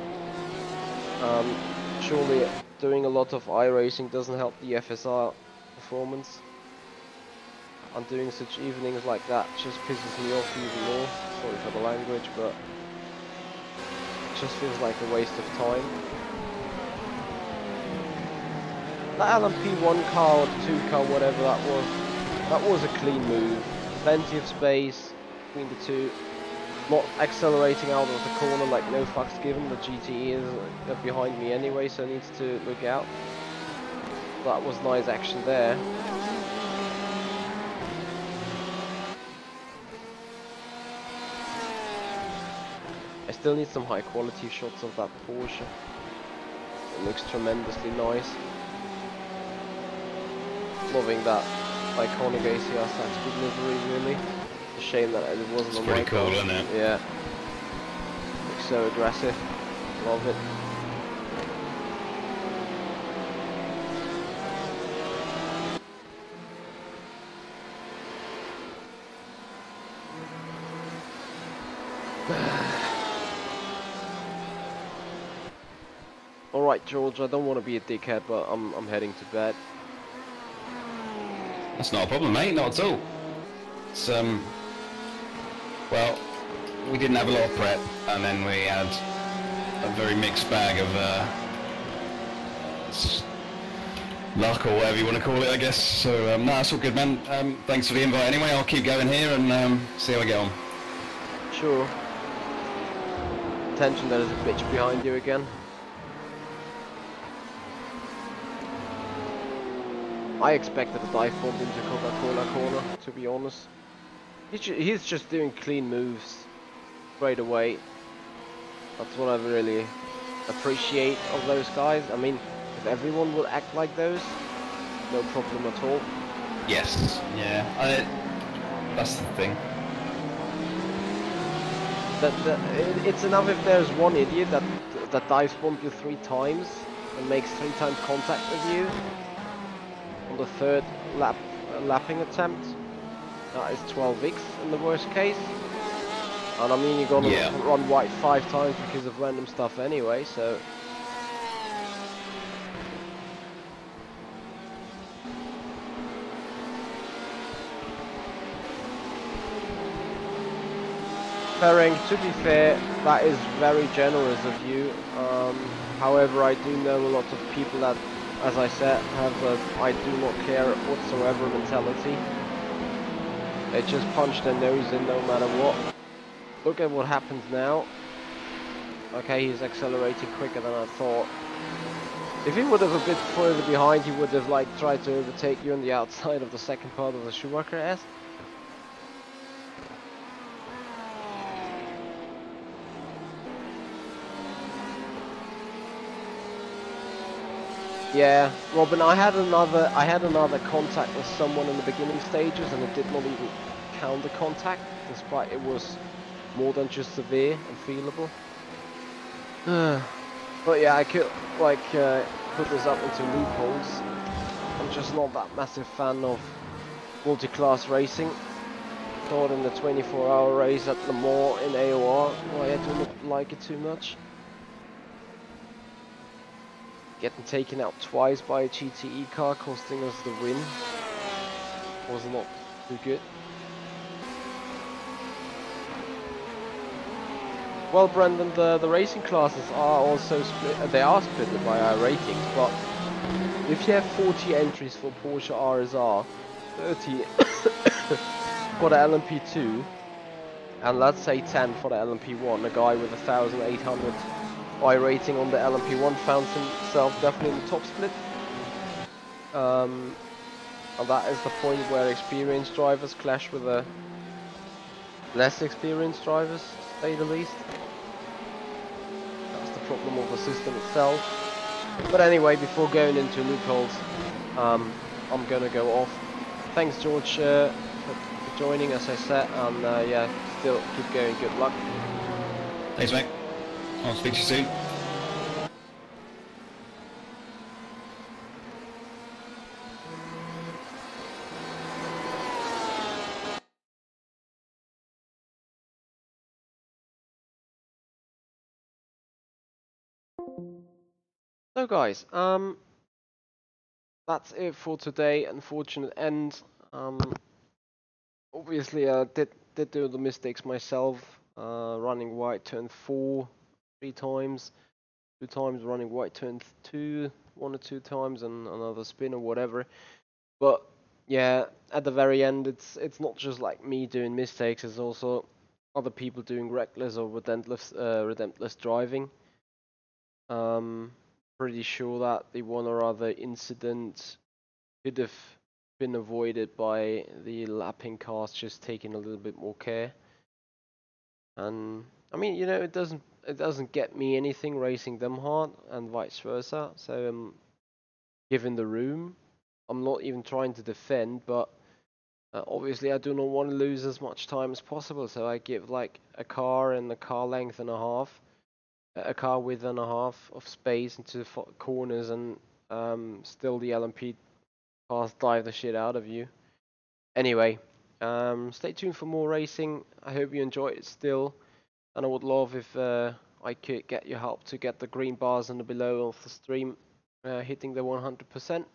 S1: Surely doing a lot of iRacing doesn't help the FSR performance. And doing such evenings like that just pisses me off even more. Sorry for the language, but it just feels like a waste of time. That LMP1 car or the 2 car, whatever that was a clean move. Plenty of space between the two. Not accelerating out of the corner, like no fucks given. The GTE is behind me anyway, so it needs to look out. That was nice action there. I still need some high quality shots of that Porsche. It looks tremendously nice. Loving that iconic ACR Zakspeed livery, really. It's a shame that it wasn't on my car.
S2: Pretty cool, isn't it?
S1: Yeah. Looks so aggressive. Love it. Alright, George, I don't want to be a dickhead, but I'm heading to bed.
S2: That's not a problem, mate, not at all. It's, well, we didn't have a lot of prep, and then we had a very mixed bag of, luck, or whatever you want to call it, I guess. So, no, that's all good, man. Thanks for the invite anyway. I'll keep going here and see how we get on.
S1: Sure. Attention, there is a bitch behind you again. I expected a dive bomb into Coca-Cola corner, to be honest. He's just doing clean moves straight away. That's what I really appreciate of those guys. I mean, if everyone would act like those, no problem at all.
S2: Yes, yeah, that's the thing.
S1: It's enough if there's one idiot that dive bombs you 3 times and makes 3 times contact with you on the 3rd lapping attempt. That is 12x in the worst case. And I mean, you're gonna run white 5 times because of random stuff anyway, so. Ferring, to be fair, that is very generous of you. However, I do know a lot of people that, as I said, have a I do not care whatsoever mentality. They just punch their nose in no matter what. Look at what happens now. Okay, he's accelerating quicker than I thought. If he would have a bit further behind, he would have like tried to overtake you on the outside of the second part of the Schumacher S. Yeah, Robin, I had another contact with someone in the beginning stages, and it did not even count the contact, despite it was more than just severe and feelable. But yeah, I could like put this up into loopholes. I'm just not that massive fan of multi-class racing. Thought in the 24-hour race at Le Mans in AOR, well, I do not like it too much. Getting taken out twice by a GTE car, costing us the win, was not too good. Well, Brendan, the racing classes are also split. They are split by iRatings, but if you have 40 entries for Porsche RSR, 30 for the LMP2, and let's say 10 for the LMP1, a guy with 1,800 iRating on the LMP1 found himself definitely in the top split. And that is the point where experienced drivers clash with the less experienced drivers, to say the least. That's the problem of the system itself. But anyway, before going into loopholes, I'm gonna go off. Thanks, George, for joining, as I said, and yeah, still keep going. Good luck.
S2: Thanks, mate. I'll speak to you soon.
S1: So guys, that's it for today. Unfortunate end. Obviously I did do the mistakes myself. Running white turn 4 3 times, 2 times running white turn 2 1 or 2 times, and another spin or whatever. But yeah, at the very end, it's not just like me doing mistakes. It's also other people doing reckless or relentless driving. pretty sure that the one or other incident could have been avoided by the lapping cars just taking a little bit more care. And I mean, you know, it doesn't get me anything racing them hard and vice versa. So given the room, I'm not even trying to defend, but obviously I do not want to lose as much time as possible. So I give like a car and a car length and a half, a car width and a half of space into the corners, and still the LMP cars dive the shit out of you. Anyway, stay tuned for more racing. I hope you enjoy it still. And I would love if I could get your help to get the green bars in the below of the stream hitting the 100%.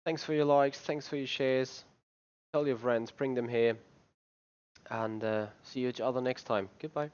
S1: Thanks for your likes, thanks for your shares. Tell your friends, bring them here. And see you each other next time. Goodbye.